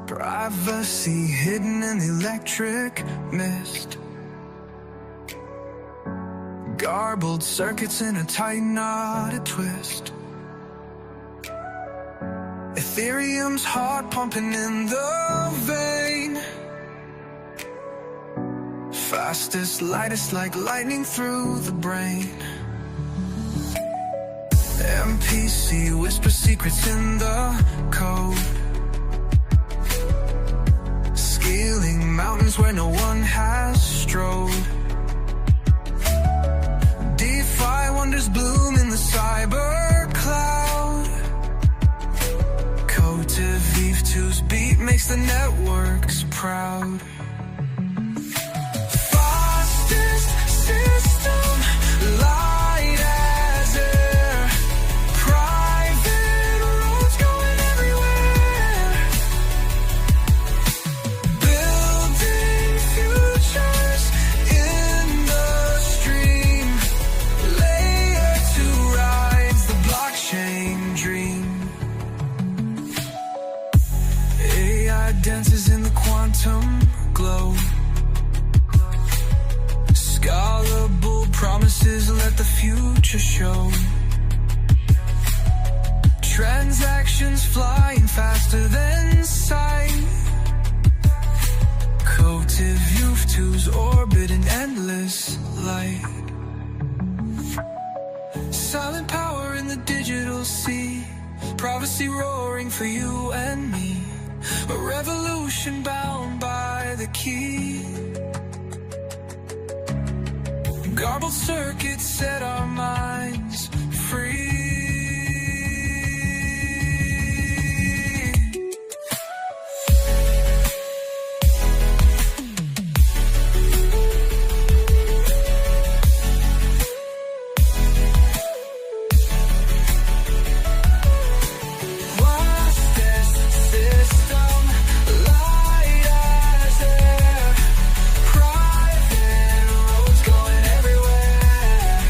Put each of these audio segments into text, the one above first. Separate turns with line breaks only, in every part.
Privacy hidden in the electric mist. Garbled circuits in a tight knotted twist. Ethereum's heart pumping in the vein. Fastest, lightest like lightning through the brain. MPC whisper secrets in the code. Scaling mountains where no one has strode. DeFi wonders bloom in the cyber cloud. COTI V2's beat makes the networks proud. Fastest system, light as air. Private roads going everywhere. Building futures in the stream. Layer 2 rides the blockchain dream. AI dances in the quantum glow. Scalable promises let the future show. Transactions flying faster than sight. COTI V2's orbit in endless light. Silent power in the digital sea. Privacy roaring for you and me. A revolution bound by the key. Garbled circuits set our minds free. Fastest system, light as air. Private roads going everywhere.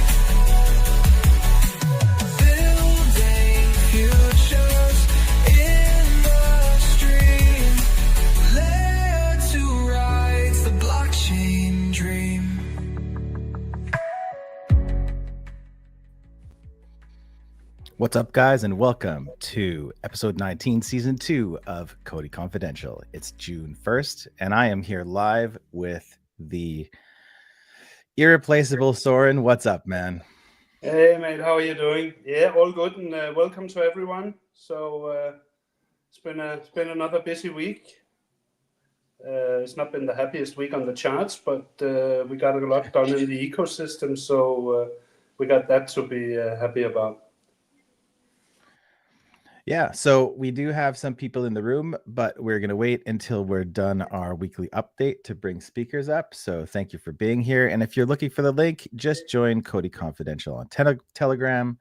Building futures in the stream. Layer 2 rides the blockchain dream.
What's up, guys, and welcome to episode 19, season 2 of COTI Confidential. It's June 1st, and I am here live with the irreplaceable Soren. What's up, man?
Hey mate, how are you doing? Yeah, all good, and welcome to everyone. So it's been another busy week. It's not been the happiest week on the charts, but we got a lot done in the ecosystem, so we got that to be happy about.
Yeah, so we do have some people in the room, but we're going to wait until we're done our weekly update to bring speakers up. So thank you for being here. And if you're looking for the link, just join COTI Confidential on Telegram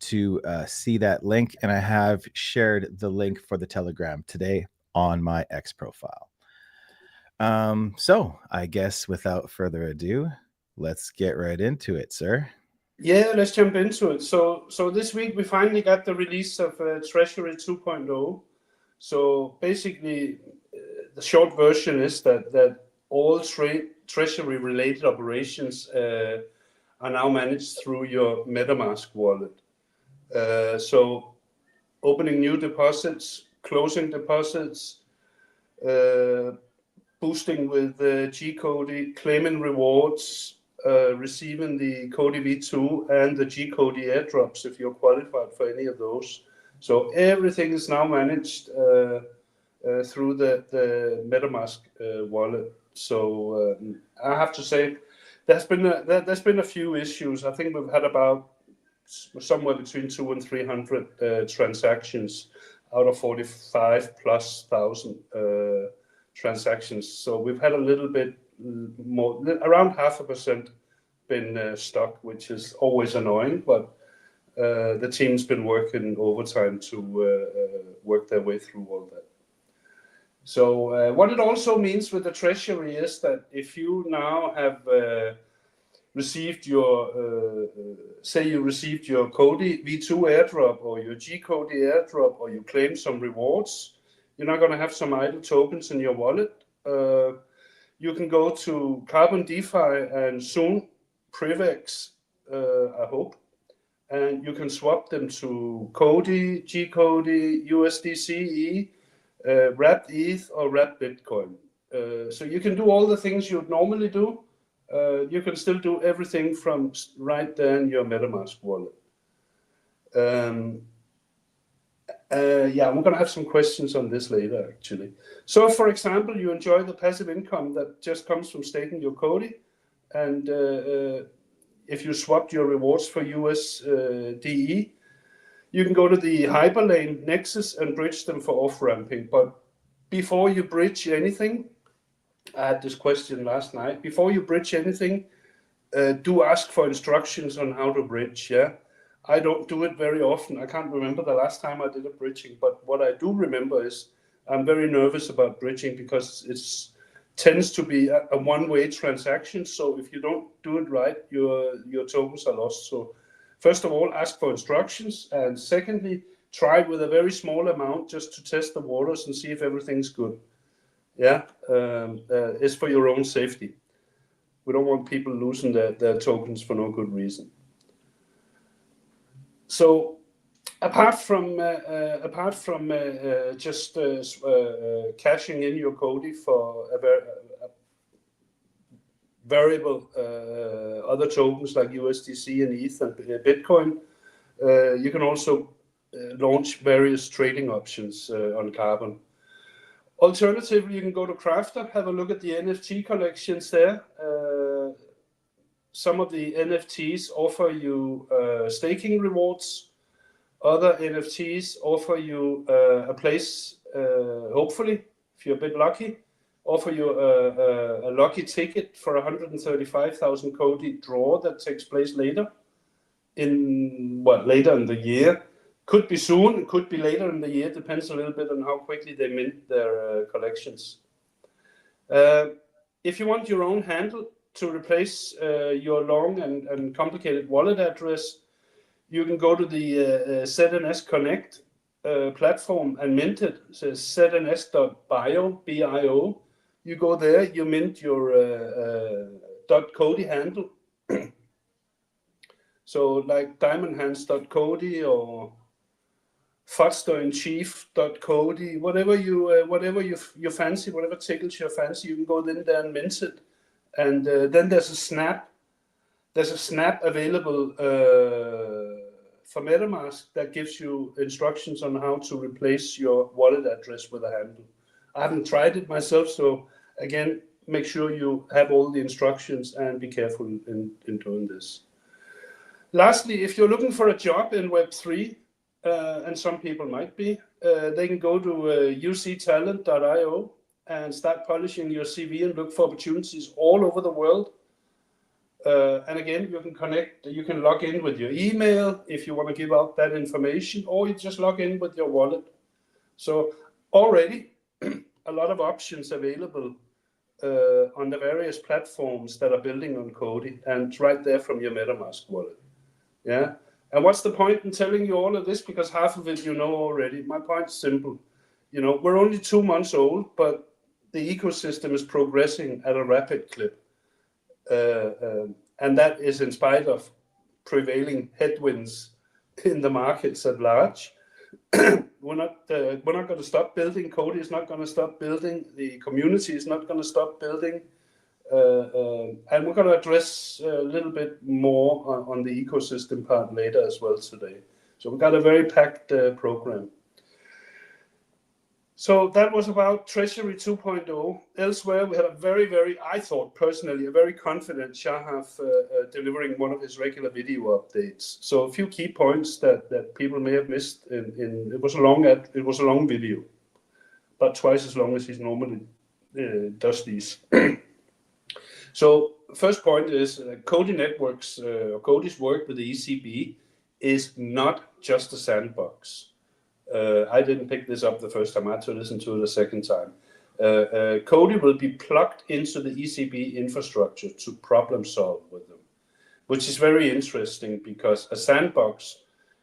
to see that link. And I have shared the link for the Telegram today on my X profile. So I guess without further ado, let's get right into it, sir.
Yeah, let's jump into it. So this week we finally got the release of Treasury 2.0. So basically, the short version is that all Treasury related operations are now managed through your MetaMask wallet. So opening new deposits, closing deposits, boosting with G-COTI, claiming rewards, receiving the COTI V2 and the G-COTI airdrops if you're qualified for any of those. So everything is now managed through the MetaMask wallet. So I have to say there's been a few issues. I think we've had about somewhere between 200 and 300 transactions out of 45,000+ transactions. So we've had a little bit more, around 0.5% been stuck, which is always annoying, but the team's been working overtime to work their way through all that. So what it also means with the Treasury is that if you now have received your, say you received your COTI V2 airdrop or your G-COTI airdrop, or you claim some rewards, You're not going to have some idle tokens in your wallet. You can go to Carbon DeFi and soon Privex, I hope, and you can swap them to COTI, G-COTI, USDCE, wrapped ETH or wrapped Bitcoin. So you can do all the things you'd normally do. You can still do everything from right there in your MetaMask wallet. Yeah, we're going to have some questions on this later, actually. So, for example, you enjoy the passive income that just comes from staking your COTI, and if you swapped your rewards for USDE, you can go to the Hyperlane Nexus and bridge them for off-ramping. But before you bridge anything, I had this question last night. Before you bridge anything, do ask for instructions on how to bridge. Yeah, I don't do it very often. I can't remember the last time I did a bridging, but what I do remember is I'm very nervous about bridging because it tends to be a one-way transaction. So if you don't do it right, your tokens are lost. So first of all, ask for instructions, and secondly, try with a very small amount just to test the waters and see if everything's good. Yeah, it's for your own safety. We don't want people losing their tokens for no good reason. So apart from just cashing in your COTI for a variable other tokens like USDC and ETH and Bitcoin, you can also launch various trading options on Carbon. Alternatively, you can go to Crafter, have a look at the NFT collections there. Some of the NFTs offer you staking rewards. Other NFTs offer you a place, hopefully, if you're a bit lucky, offer you a lucky ticket for 135,000 COTI draw that takes place later in the year. Could be soon, it could be later in the year, depends a little bit on how quickly they mint their collections. If you want your own handle to replace your long and complicated wallet address, you can go to the ZNS Connect platform and mint it. It says zns.bio, B-I-O. You go there, you mint your .COTI handle. So like diamondhands.COTI or fudsterinchief.COTI, whatever you fancy, whatever tickles your fancy, you can go in there and mint it. And then there's a snap available for MetaMask that gives you instructions on how to replace your wallet address with a handle. I haven't tried it myself, so again, make sure you have all the instructions and be careful in doing this. Lastly, if you're looking for a job in Web3, and some people might be, they can go to uctalent.io and start polishing your CV and look for opportunities all over the world. And again, you can log in with your email if you want to give out that information, or you just log in with your wallet. So already a lot of options available on the various platforms that are building on COTI, and right there from your MetaMask wallet. Yeah. And what's the point in telling you all of this? Because half of it you know already. My point's simple. We're only 2 months old, but the ecosystem is progressing at a rapid clip. And that is in spite of prevailing headwinds in the markets at large. We're not going to stop building. COTI is not going to stop building. The community is not going to stop building. And we're going to address a little bit more on the ecosystem part later as well today. So we've got a very packed program. So that was about Treasury 2.0. Elsewhere, we had a I thought personally, a very confident Shahaf delivering one of his regular video updates. So a few key points that people may have missed. It was a long video, but twice as long as he normally does these. So first point is COTI networks, COTI's work with the ECB is not just a sandbox. I didn't pick this up the first time. I had to listen to it a second time. COTI will be plugged into the ECB infrastructure to problem solve with them, which is very interesting because a sandbox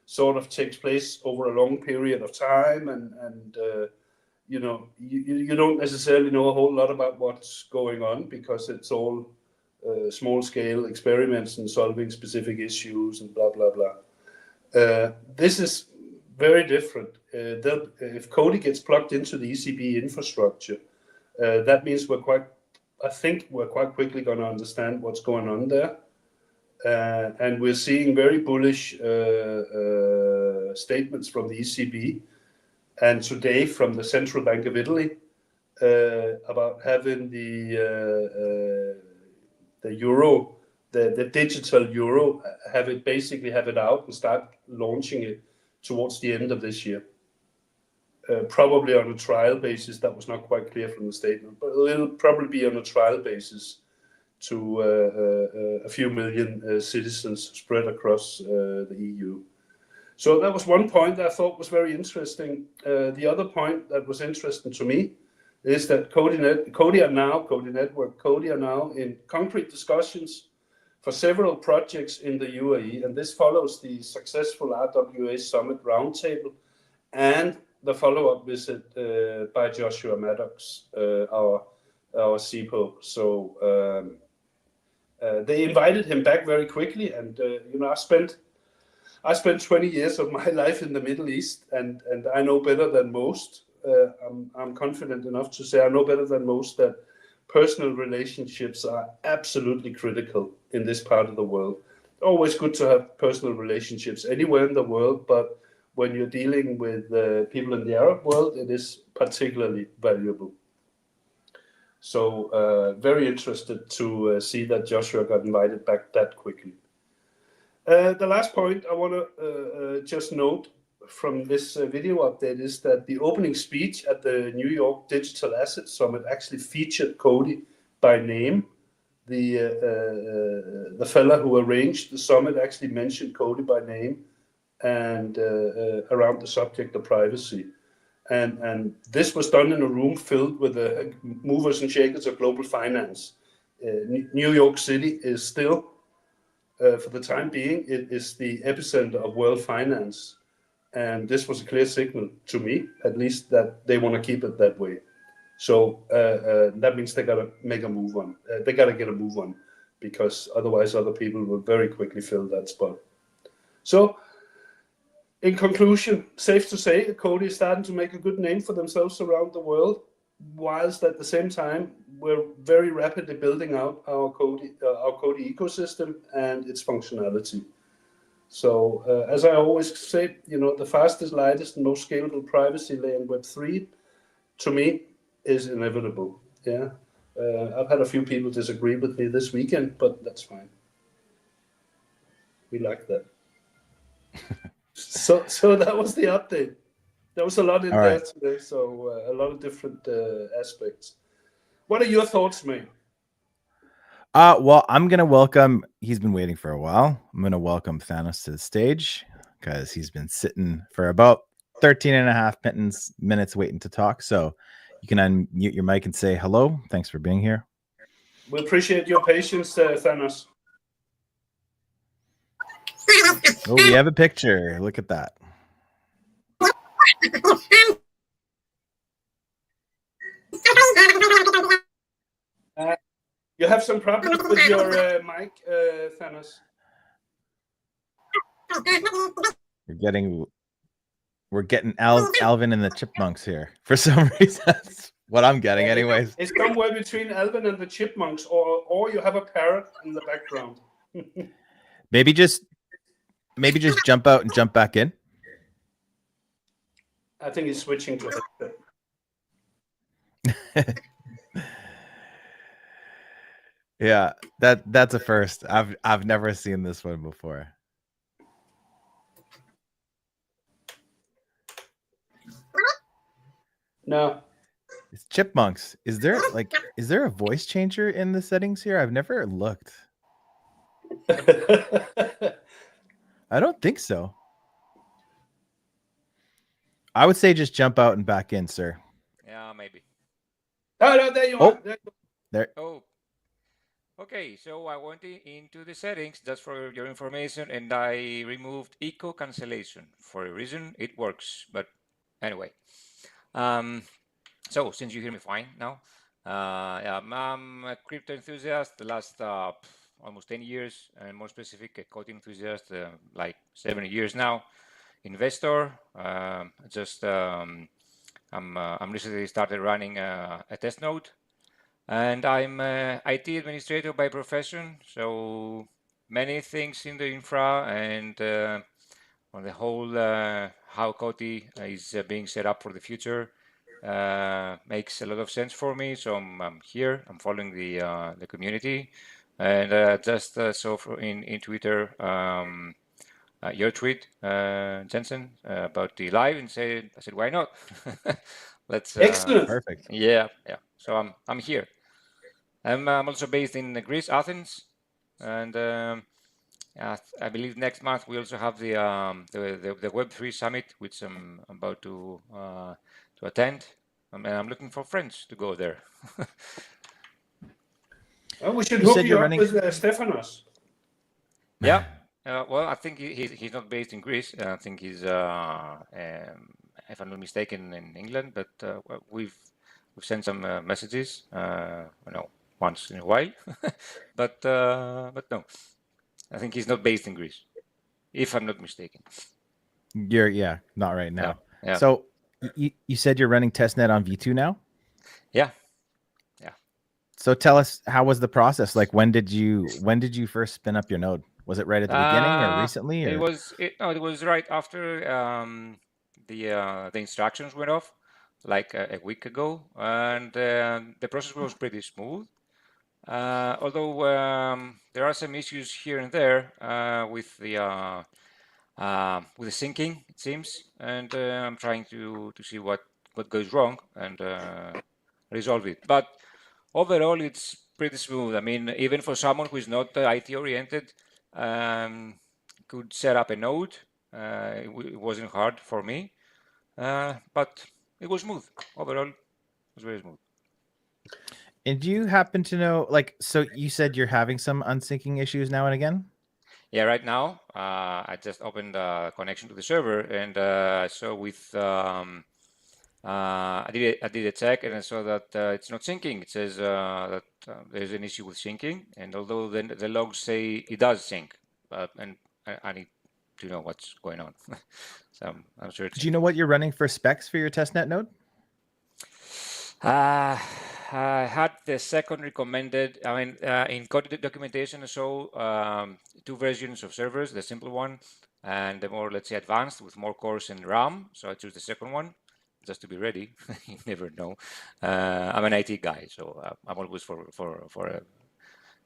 sort of takes place over a long period of time and you don't necessarily know a whole lot about what's going on because it's all small scale experiments and solving specific issues and blah blah blah. This is very different. If COTI gets plugged into the ECB infrastructure, that means I think we're quite quickly going to understand what's going on there. And we're seeing very bullish statements from the ECB and today from the Central Bank of Italy about having the euro, the digital euro, have it out and start launching it towards the end of this year. Probably on a trial basis. That was not quite clear from the statement, but it'll probably be on a trial basis to a few million citizens spread across the EU. So that was one point that I thought was very interesting. The other point that was interesting to me is that COTI are now in concrete discussions for several projects in the UAE, and this follows the successful RWA Summit Roundtable and the follow-up visit by Joshua Maddox, our CPO. So they invited him back very quickly, and I spent 20 years of my life in the Middle East, and I know better than most. I'm confident enough to say I know better than most that personal relationships are absolutely critical in this part of the world. Always good to have personal relationships anywhere in the world, but when you're dealing with people in the Arab world, it is particularly valuable. So very interested to see that Joshua got invited back that quickly. The last point I want to just note from this video update is that the opening speech at the New York Digital Asset Summit actually featured COTI by name. The fella who arranged the summit actually mentioned COTI by name and around the subject of privacy. And this was done in a room filled with the movers and shakers of global finance. New York City is still, for the time being, it is the epicenter of world finance. And this was a clear signal to me, at least, that they want to keep it that way. So that means they got to make a move on. They got to get a move on, because otherwise other people will very quickly fill that spot. So in conclusion, safe to say, COTI is starting to make a good name for themselves around the world, whilst at the same time, we're very rapidly building out our COTI ecosystem and its functionality. So as I always say, the fastest, lightest, and most scalable privacy layer in Web3, to me, is inevitable. Yeah, I've had a few people disagree with me this weekend, but that's fine. We like that. So that was the update. There was a lot in there today, so a lot of different aspects. What are your thoughts, mate?
Well, I'm going to welcome, he's been waiting for a while. I'm going to welcome Thanos to the stage because he's been sitting for about 13 and a half minutes waiting to talk. So you can unmute your mic and say hello. Thanks for being here.
We appreciate your patience, Thanos.
Oh, we have a picture. Look at that.
You have some problems with your mic, Thanos.
We're getting Alvin and the Chipmunks here for some reason. That's what I'm getting, anyways.
It's somewhere between Alvin and the Chipmunks, or you have a parrot in the background.
Maybe just jump out and jump back in.
I think he's switching to
headset. Yeah, that's a first. I've never seen this one before.
No.
It's Chipmunks. Is there a voice changer in the settings here? I've never looked. I don't think so. I would say just jump out and back in, sir.
Yeah, maybe.
Oh, no, there you are.
There.
Oh. Okay, so I went into the settings, just for your information, and I removed echo cancellation. For a reason, it works. But anyway, So since you hear me fine now, yeah, I'm a crypto enthusiast the last almost 10 years, and more specific, a COTI enthusiast like 7 years now. Investor, I'm recently started running a test node, and I'm a IT administrator by profession. So many things in the infra and on the whole how COTI is being set up for the future makes a lot of sense for me. So I'm here. I'm following the community, and just saw in Twitter your tweet, Jensen, about the live, and I said, why not? Let's.
Excellent.
Perfect.
Yeah. So I'm here. I'm also based in Greece, Athens, and I believe next month we also have the Web3 summit, which I'm about to attend, and I'm looking for friends to go there.
We should
You
hook
said
you
you're
up
running.
with Stefanos.
Yeah. Well, I think he's not based in Greece. I think he's, if I'm not mistaken, in England. But well, we've sent some messages, once in a while. but no, I think he's not based in Greece, if I'm not mistaken.
Yeah, not right now.
Yeah.
So you said you're running testnet on V2 now?
Yeah.
So tell us, how was the process? Like, when did you first spin up your node? Was it right at the beginning or recently? Or?
It was right after the instructions went off, like a week ago, and the process was pretty smooth. Although there are some issues here and there with the syncing, it seems, and I'm trying to see what goes wrong and resolve it. But overall, it's pretty smooth. I mean, even for someone who is not IT oriented, could set up a node. It wasn't hard for me, but it was smooth. Overall, it was very smooth.
And do you happen to know, like, so you said you're having some unsyncing issues now and again?
Yeah, right now, I just opened the connection to the server, and so with I did a check, and I saw that it's not syncing. It says that there's an issue with syncing, and although the logs say it does sync, and I need to know what's going on. So I'm sure it's.
Do you know what you're running for specs for your testnet node?
I had the second recommended. I mean, in COTI documentation, I saw 2 versions of servers: the simple one and the more, let's say, advanced with more cores and RAM. So I choose the second one, just to be ready. You never know. I'm an IT guy, so I'm always for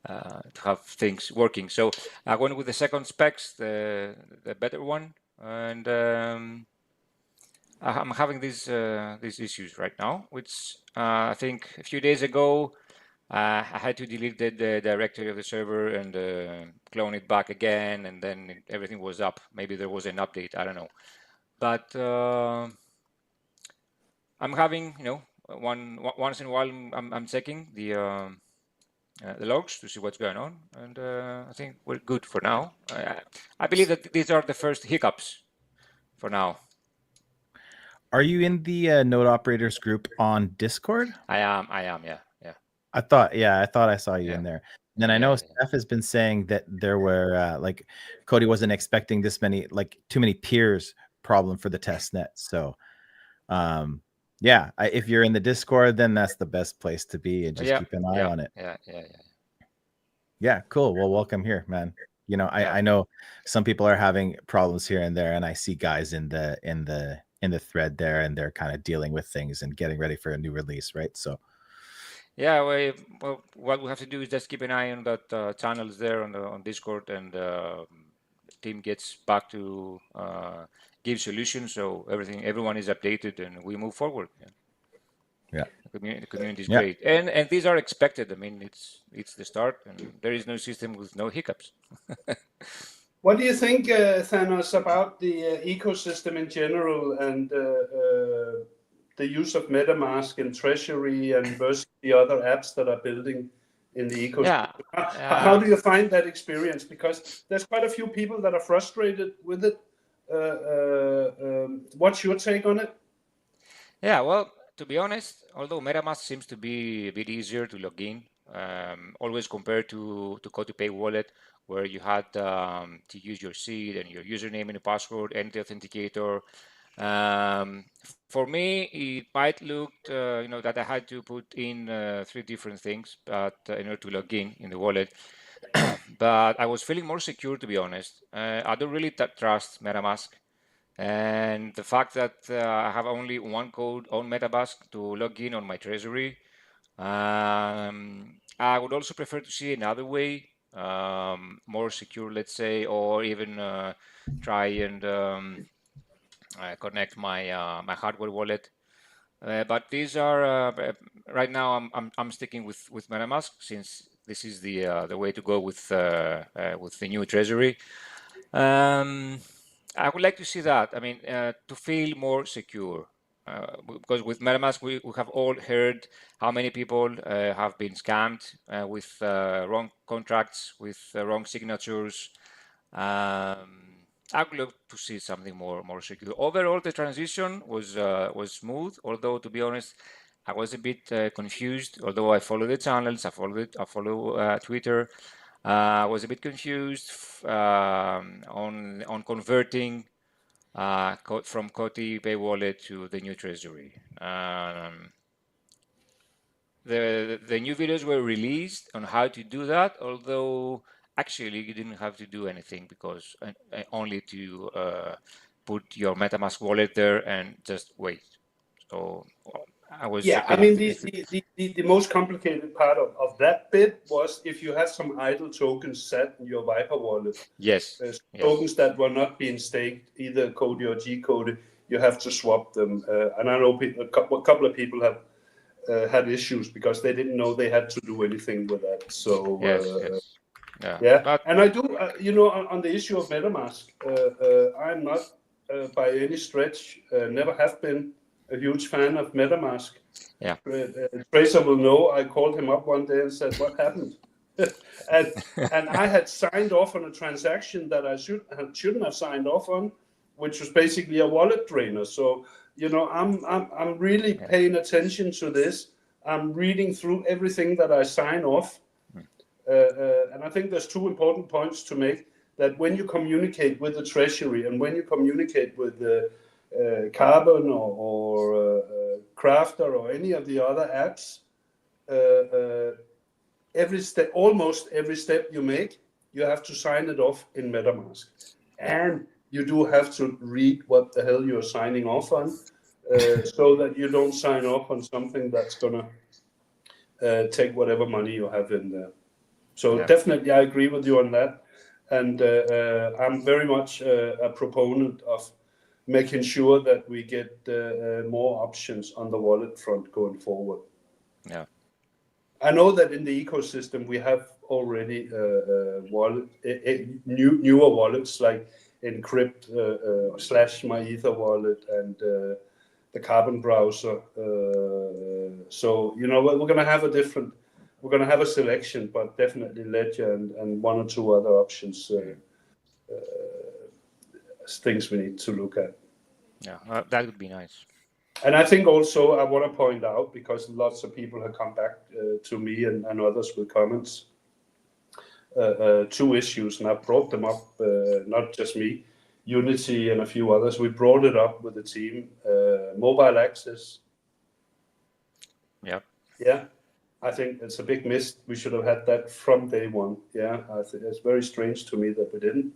to have things working. So I went with the second specs, the better one, and I'm having these issues right now, which I think a few days ago I had to delete the directory of the server and clone it back again, and then everything was up. Maybe there was an update, I don't know. But I'm having, once in a while I'm checking the logs to see what's going on, and I think we're good for now. I believe that these are the first hiccups for now.
Are you in the node operators group on Discord?
I am, yeah.
I thought I saw you in there. And then I know
Yeah.
Steph has been saying that there were like COTI wasn't expecting this many, like too many peers problem for the testnet. So if you're in the Discord, then that's the best place to be, and just keep an eye on it.
Yeah.
Cool. Well, welcome here, man. I know some people are having problems here and there, and I see guys in the thread there, and they're kind of dealing with things and getting ready for a new release, right? So
yeah, well, what we have to do is just keep an eye on that channels there on Discord, and the team gets back to give solutions, so everyone is updated, and we move forward.
Yeah.
The community is great, and these are expected. I mean, it's the start, and there is no system with no hiccups.
What do you think, Thanos, about the ecosystem in general and the use of MetaMask and Treasury and versus the other apps that are building in the ecosystem? How do you find that experience? Because there's quite a few people that are frustrated with it. What's your take on it?
Yeah, well, to be honest, although MetaMask seems to be a bit easier to log in, always compared to COTI Pay Wallet, where you had to use your seed and your username and a password and the authenticator. For me, it might look, that I had to put in 3 different things, but in order to log in the wallet. But I was feeling more secure, to be honest. I don't really trust MetaMask. And the fact that I have only one code on MetaMask to log in on my treasury, I would also prefer to see another way, more secure, let's say, or even try and connect my hardware wallet. But these are right now. I'm sticking with MetaMask, since this is the way to go with the new treasury. I would like to see that. I mean, to feel more secure. Because with MetaMask, we have all heard how many people have been scammed with wrong contracts, with wrong signatures. I would love to see something more secure. Overall, the transition was smooth, although to be honest, I was a bit confused. Although I follow the channels, I follow Twitter. I was a bit confused on converting from COTI Pay Wallet to the new treasury. The new videos were released on how to do that, although actually you didn't have to do anything, because only to put your MetaMask wallet there and just wait. So I was
Yeah, I mean, the most complicated part of that bit was if you had some idle tokens set in your Viper wallet,
yes,
tokens that were not being staked, either COTI or G-COTI, you have to swap them. And I know a couple of people have had issues because they didn't know they had to do anything with that. So
yes.
yeah,
But
and I do, on the issue of MetaMask, I'm not by any stretch, never have been a huge fan of MetaMask.
yeah,
Tracer will know. I called him up one day and said, "What happened?" and I had signed off on a transaction that I shouldn't have signed off on, which was basically a wallet drainer. So I'm really paying attention to this. I'm reading through everything that I sign off, and I think there's 2 important points to make. That when you communicate with the treasury and when you communicate with the Carbon or Crafter or any of the other apps, almost every step you make, you have to sign it off in MetaMask, and you do have to read what the hell you're signing off on, so that you don't sign off on something that's gonna take whatever money you have in there. So definitely, I agree with you on that, and I'm very much a proponent of making sure that we get more options on the wallet front going forward.
Yeah.
I know that in the ecosystem we have already newer wallets like Encrypt / My Ether wallet and the Carbon browser. So we're going to have a selection, but definitely Ledger and 1 or 2 other options. Things we need to look at.
Yeah, that would be nice.
And I think also I want to point out, because lots of people have come back to me and others with comments, 2 issues, and I brought them up, not just me, Unity and a few others. We brought it up with the team. Mobile access.
Yeah.
Yeah, I think it's a big miss. We should have had that from day one. Yeah, I think it's very strange to me that we didn't.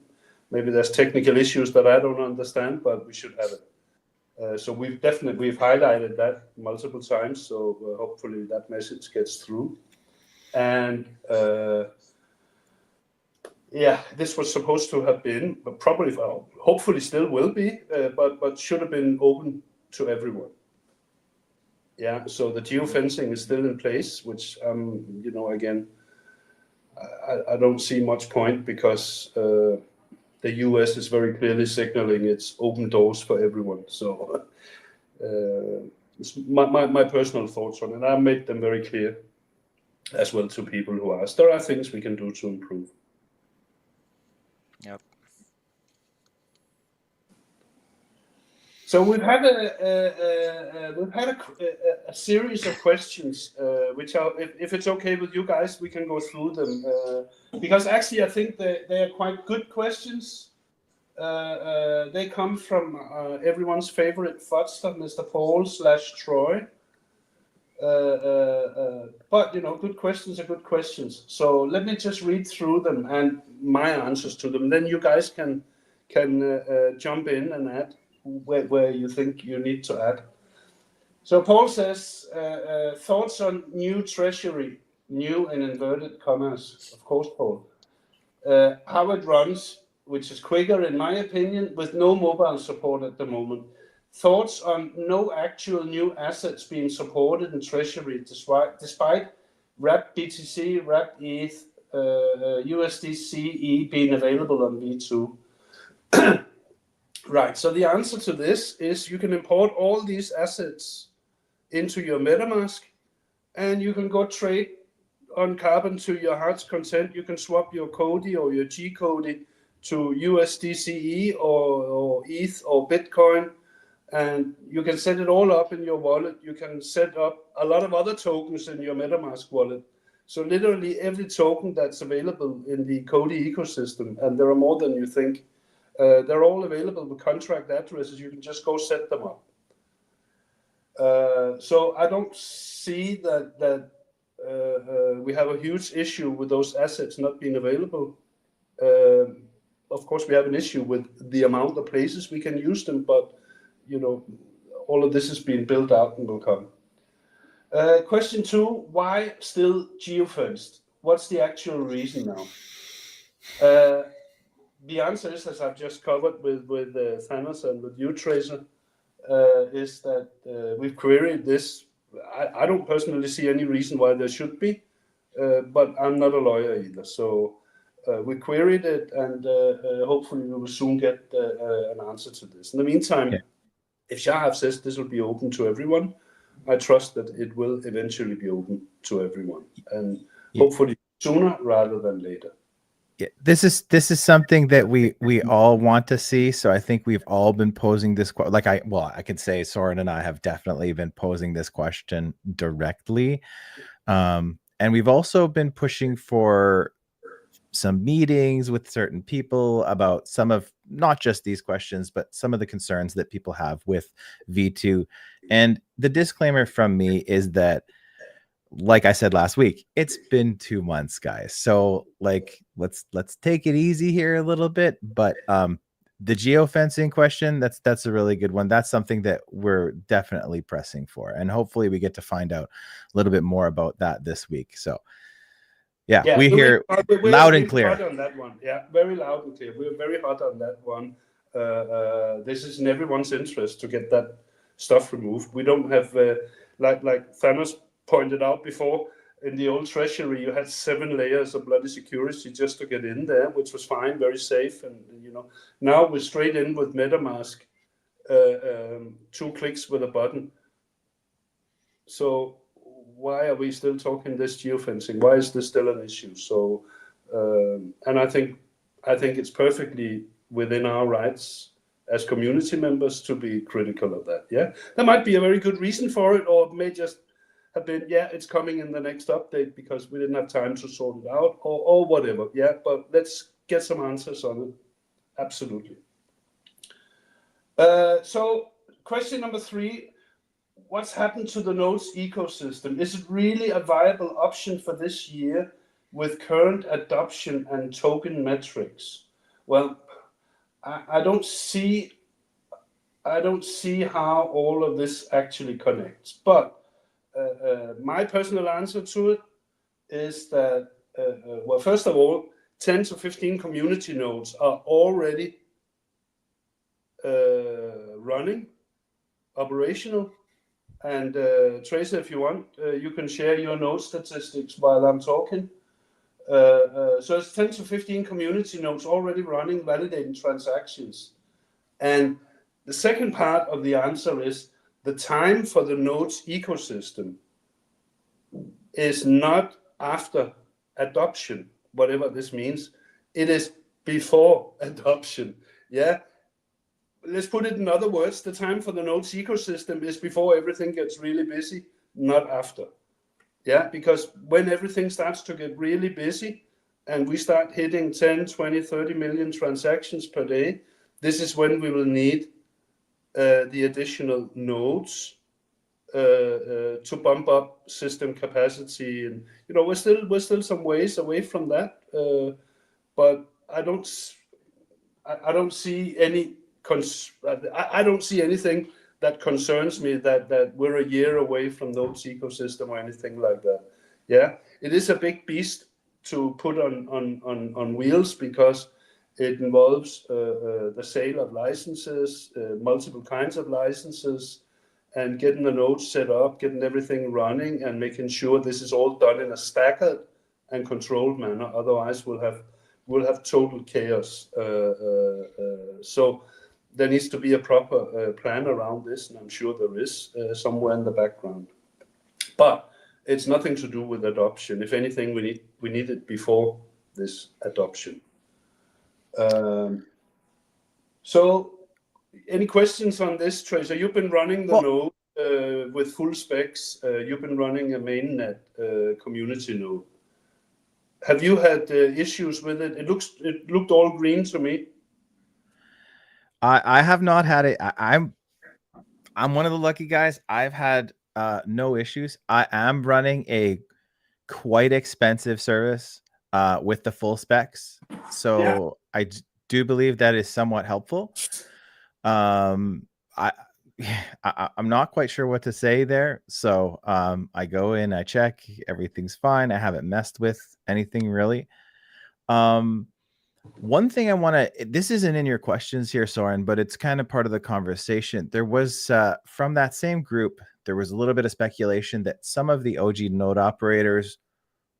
Maybe there's technical issues that I don't understand, but we should have it. So we've highlighted that multiple times. So hopefully that message gets through. And this was supposed to have been, but probably, hopefully still will be, but should have been open to everyone. Yeah. So the geofencing is still in place, which again, I don't see much point, because the US is very clearly signaling it's open doors for everyone. So it's my personal thoughts on it. I made them very clear as well to people who ask. There are things we can do to improve.
Yep.
So we've had a series of questions, which are, if it's okay with you guys, we can go through them, because actually I think they are quite good questions. They come from everyone's favorite fudster, Mr. Paul/Troy. But good questions are good questions. So let me just read through them and my answers to them. Then you guys can jump in and add where you think you need to add. So Paul says, thoughts on new treasury, new in inverted commas, of course, Paul. How it runs, which is quicker in my opinion, with no mobile support at the moment. Thoughts on no actual new assets being supported in treasury despite wrapped BTC, wrapped ETH, USDCE being available on V2. Right, so the answer to this is you can import all these assets into your MetaMask and you can go trade on Carbon to your heart's content. You can swap your COTI or your G-COTI to USDCE or ETH or Bitcoin, and you can set it all up in your wallet. You can set up a lot of other tokens in your MetaMask wallet. So literally every token that's available in the COTI ecosystem, and there are more than you think, they're all available with contract addresses. You can just go set them up. So I don't see that we have a huge issue with those assets not being available. Of course, we have an issue with the amount of places we can use them, but all of this is being built out and will come. Question 2, why still geofenced? What's the actual reason now? The answer is, as I've just covered with Thanos and with you, Tracer, is that we've queried this. I don't personally see any reason why there should be, but I'm not a lawyer either. So we queried it, and hopefully we will soon get an answer to this. In the meantime, if Shahab says this will be open to everyone, I trust that it will eventually be open to everyone, and hopefully sooner rather than later.
Yeah, this is something that we all want to see. So I think we've all been posing this I can say Soren and I have definitely been posing this question directly, and we've also been pushing for some meetings with certain people about some of not just these questions, but some of the concerns that people have with V2. And the disclaimer from me is that, like I said last week, it's been 2 months, guys. So let's take it easy here a little bit. But the geofencing question, that's a really good one. That's something that we're definitely pressing for, and hopefully we get to find out a little bit more about that this week. So yeah, we hear loud and clear.
Hot on that one. Yeah, very loud and clear. We're very hot on that one. This is in everyone's interest to get that stuff removed. We don't have like Thanos pointed out before, in the old treasury you had 7 layers of bloody security just to get in there, which was fine, very safe. And now we're straight in with MetaMask, 2 clicks with a button. So why are we still talking this geofencing? Why is this still an issue? So and I think it's perfectly within our rights as community members to be critical of that. Yeah, there might be a very good reason for it, or it may just have been, it's coming in the next update because we didn't have time to sort it out, or whatever. Yeah, but let's get some answers on it. Absolutely. So question number 3, what's happened to the nodes ecosystem? Is it really a viable option for this year with current adoption and token metrics? Well, I don't see how all of this actually connects, but my personal answer to it is that, well, first of all, 10 to 15 community nodes are already running, operational. And Tracer, if you want, you can share your node statistics while I'm talking. So it's 10 to 15 community nodes already running, validating transactions. And the second part of the answer is the time for the nodes ecosystem is not after adoption, whatever this means. It is before adoption. Yeah. let's put it in other words, the time for the nodes ecosystem is before everything gets really busy, not after. Yeah, because when everything starts to get really busy and we start hitting 10, 20, 30 million transactions per day, this is when we will need the additional nodes to bump up system capacity. And we're still some ways away from that, but I don't see any I don't see anything that concerns me that we're a year away from nodes ecosystem or anything like that. Yeah, it is a big beast to put on wheels because it involves the sale of licenses, multiple kinds of licenses, and getting the nodes set up, getting everything running, and making sure this is all done in a staggered and controlled manner. Otherwise, we'll have total chaos. So there needs to be a proper plan around this, and I'm sure there is somewhere in the background. But it's nothing to do with adoption. If anything, we need it before this adoption. So any questions on this, Tracer? You've been running the node with full specs. You've been running a mainnet community node. Have you had issues with it? It looked all green to me.
I have not had it. I'm one of the lucky guys. I've had no issues. I am running a quite expensive service with the full specs, so yeah. I do believe that is somewhat helpful. I'm not quite sure what to say there. So I go in, I check, everything's fine. I haven't messed with anything really. One thing I want to, this isn't in your questions here, Soren, but it's kind of part of the conversation. There was, from that same group, there was a little bit of speculation that some of the OG node operators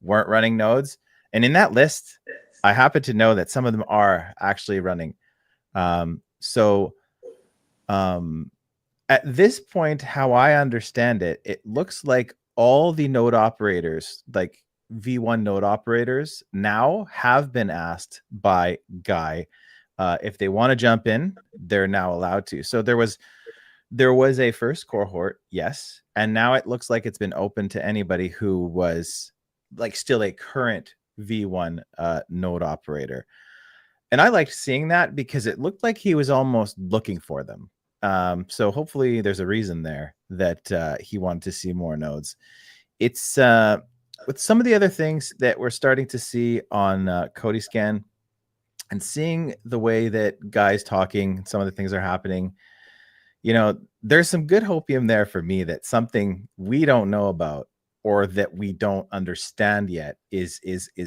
weren't running nodes. And in that list, I happen to know that some of them are actually running. At this point, how I understand it, it looks like all the node operators, like V1 node operators, now have been asked by Guy if they want to jump in. They're now allowed to. So there was a first cohort, yes, and now it looks like it's been open to anybody who was like still a current V1 node operator. And I liked seeing that because it looked like he was almost looking for them. So hopefully there's a reason there that he wanted to see more nodes. It's with some of the other things that we're starting to see on COTI scan and seeing the way that Guy's talking, some of the things are happening. There's some good hopium there for me that something we don't know about or that we don't understand yet is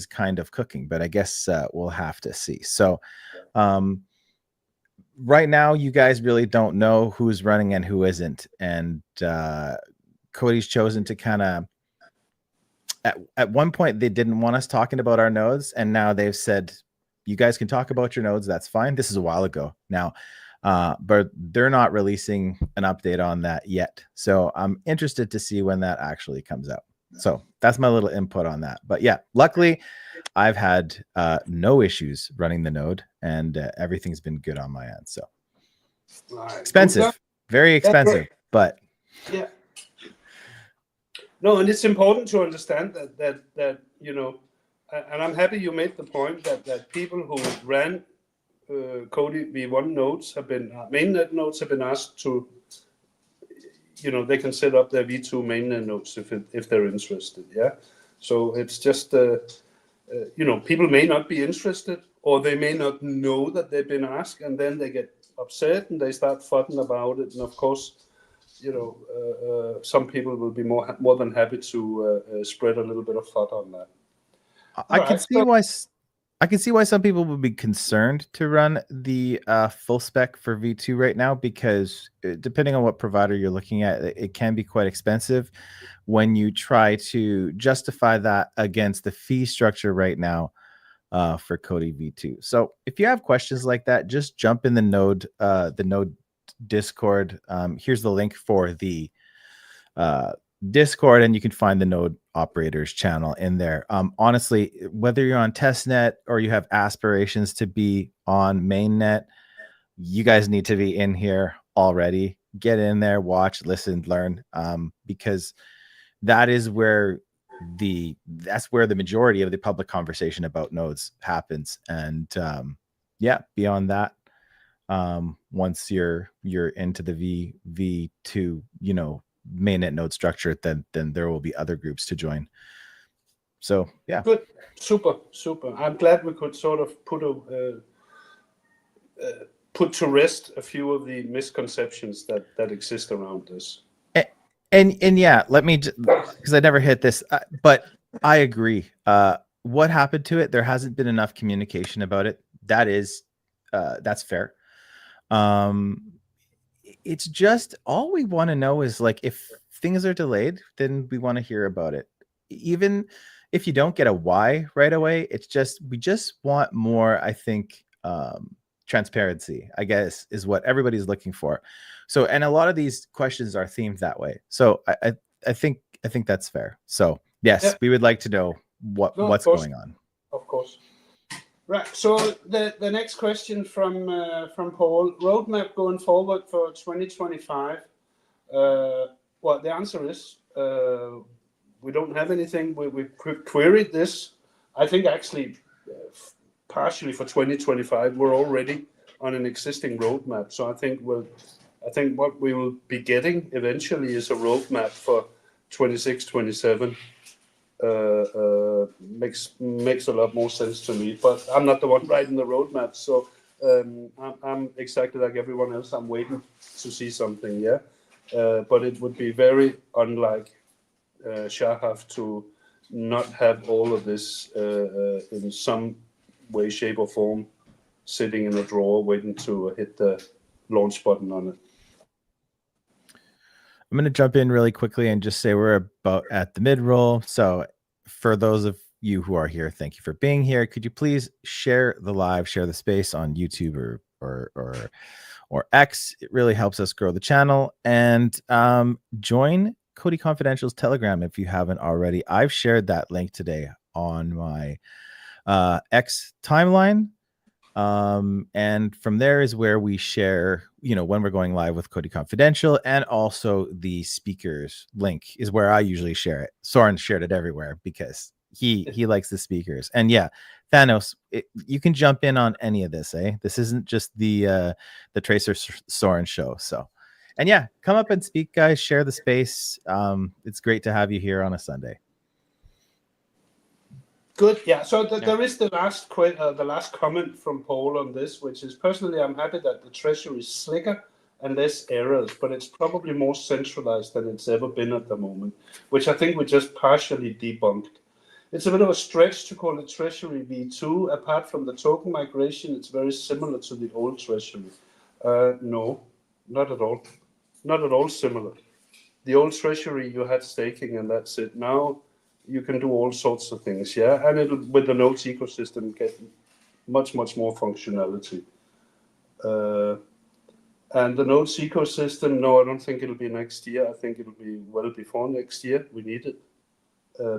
kind of cooking. But I guess we'll have to see. So right now, you guys really don't know who's running and who isn't. And COTI's chosen to kind of, at one point, they didn't want us talking about our nodes. And now they've said, you guys can talk about your nodes. That's fine. This is a while ago now. But they're not releasing an update on that yet. So I'm interested to see when that actually comes out. So that's my little input on that. But yeah, luckily, I've had no issues running the node, and everything's been good on my end. So expensive, very expensive, but
yeah. No, and it's important to understand that and I'm happy you made the point that people who ran COTI V1 nodes mainnet nodes have been asked to, they can set up their V2 mainnet nodes if they're interested. Yeah. So it's just, people may not be interested, or they may not know that they've been asked, and then they get upset and they start fudding about it. And of course, some people will be more than happy to spread a little bit of fud on that.
I can see why some people would be concerned to run the full spec for V2 right now, because depending on what provider you're looking at, it can be quite expensive when you try to justify that against the fee structure right now for COTI V2. So if you have questions like that, just jump in the node Discord. Here's the link for the Discord, and you can find the node operators channel in there. Honestly, whether you're on testnet or you have aspirations to be on mainnet, you guys need to be in here already. Get in there, watch, listen, learn, because that is where that's where the majority of the public conversation about nodes happens. And beyond that, once you're into the v2 mainnet node structure, then there will be other groups to join. So yeah,
good, super. I'm glad we could sort of put to rest a few of the misconceptions that exist around this.
And yeah, let me, because I never hit this, but I agree. What happened to it? There hasn't been enough communication about it. That's fair. It's just, all we want to know is, like, if things are delayed, then we want to hear about it. Even if you don't get a why right away, it's just, we just want more, I think, transparency, I guess, is what everybody's looking for. So, and a lot of these questions are themed that way. So I think that's fair. So yes, we would like to know what's going on.
Of course. Right. So the next question from Paul: roadmap going forward for 2025. Well, the answer is we don't have anything. We queried this. I think actually partially for 2025 we're already on an existing roadmap. So I think what we will be getting eventually is a roadmap for 26, 27. Makes a lot more sense to me, but I'm not the one writing the roadmap, so I'm exactly like everyone else. I'm waiting to see something, but it would be very unlike Shahaf to not have all of this in some way, shape, or form sitting in a drawer waiting to hit the launch button on it.
I'm going to jump in really quickly and just say we're about at the mid-roll. So for those of you who are here, thank you for being here. Could you please share the live, share the space on YouTube or X? It really helps us grow the channel. And join COTI Confidential's Telegram if you haven't already. I've shared that link today on my X timeline. And from there is where we share, when we're going live with COTI Confidential, and also the speakers link is where I usually share it. Soren shared it everywhere because he likes the speakers. And yeah, Thanos, you can jump in on any of this, eh? This isn't just the Tracer Soren show. So, and yeah, come up and speak, guys. Share the space. It's great to have you here on a Sunday.
Good, yeah. So there is the last comment from Paul on this, which is, personally, I'm happy that the treasury is slicker and less errors, but it's probably more centralized than it's ever been at the moment, which I think we just partially debunked. It's a bit of a stretch to call it Treasury V2. Apart from the token migration, it's very similar to the old Treasury. No, not at all. Not at all similar. The old Treasury, you had staking and that's it. Now you can do all sorts of things, and it'll, with the nodes ecosystem, get much more functionality. And the nodes ecosystem, no, I don't think it'll be next year. I think it'll be well before next year. We need it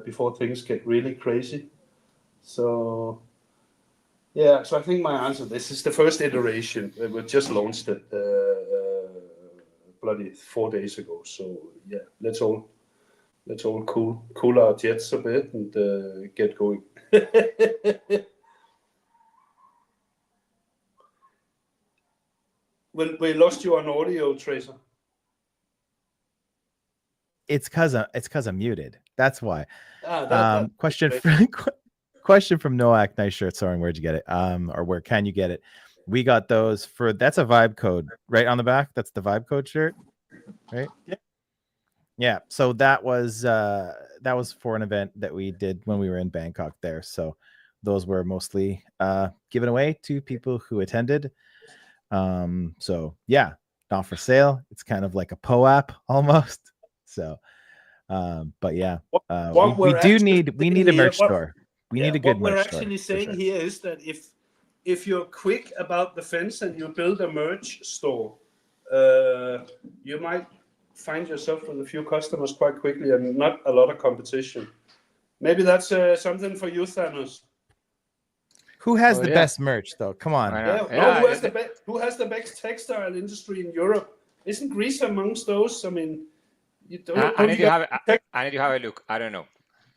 before things get really crazy. So yeah, so I think my answer, this is the first iteration. We just launched it bloody 4 days ago. So yeah, let's all cool our jets a bit and get going. We lost you on audio, Tracer.
It's cause I'm muted. That's why. Question from Noak. Nice shirt. Sorry, where'd you get it? Or where can you get it? We got those for, that's a vibe code right on the back. That's the vibe code shirt, right? Yeah. So that was for an event that we did when we were in Bangkok there. So those were mostly given away to people who attended. So yeah, not for sale. It's kind of like a POAP almost. So, but yeah, we need a merch store. We need a good merch store.
What we're actually saying here is that if you're quick about the fence and you build a merch store, you might find yourself with a few customers quite quickly and not a lot of competition. Maybe that's something for you, Thanos.
Who has
Oh,
the
yeah.
best merch though? Come on.
Why
Yeah.
not?
No,
Yeah,
who has the best textile industry in Europe? Isn't Greece amongst those? I mean, you don't,
I
don't
need
you
to
got
have I need to have a look. I don't know.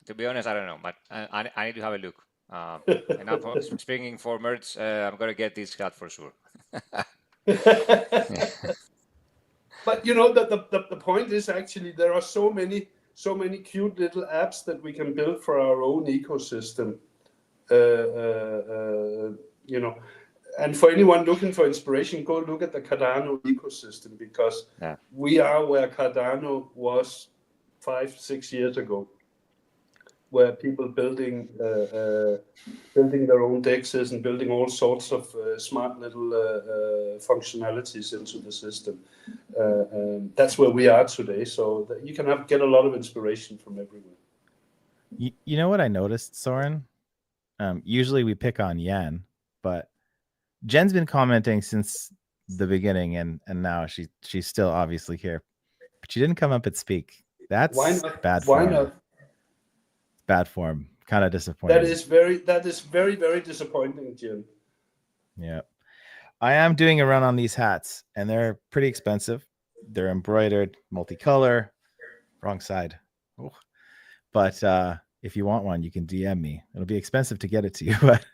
To be honest, I don't know, but I need to have a look. And now speaking for merch, I'm gonna get this hat for sure.
But you know the point is actually there are so many cute little apps that we can build for our own ecosystem. You know, and for anyone looking for inspiration, go look at the Cardano ecosystem because
Yeah.
we are where Cardano was 5-6 years ago, where people building their own dexes and building all sorts of smart little functionalities into the system. That's where we are today. So that you can get a lot of inspiration from everywhere.
You know what I noticed, Soren? Usually we pick on Yan, but Jen's been commenting since the beginning, and now she's still obviously here, but she didn't come up and speak. That's
Why not?
bad
Why
form.
not?
Bad form. Kind of disappointing.
That is very disappointing, Jim.
Yeah. I am doing a run on these hats, and they're pretty expensive. They're embroidered, multicolor. Wrong side. Oh. But if you want one, you can DM me. It'll be expensive to get it to you, but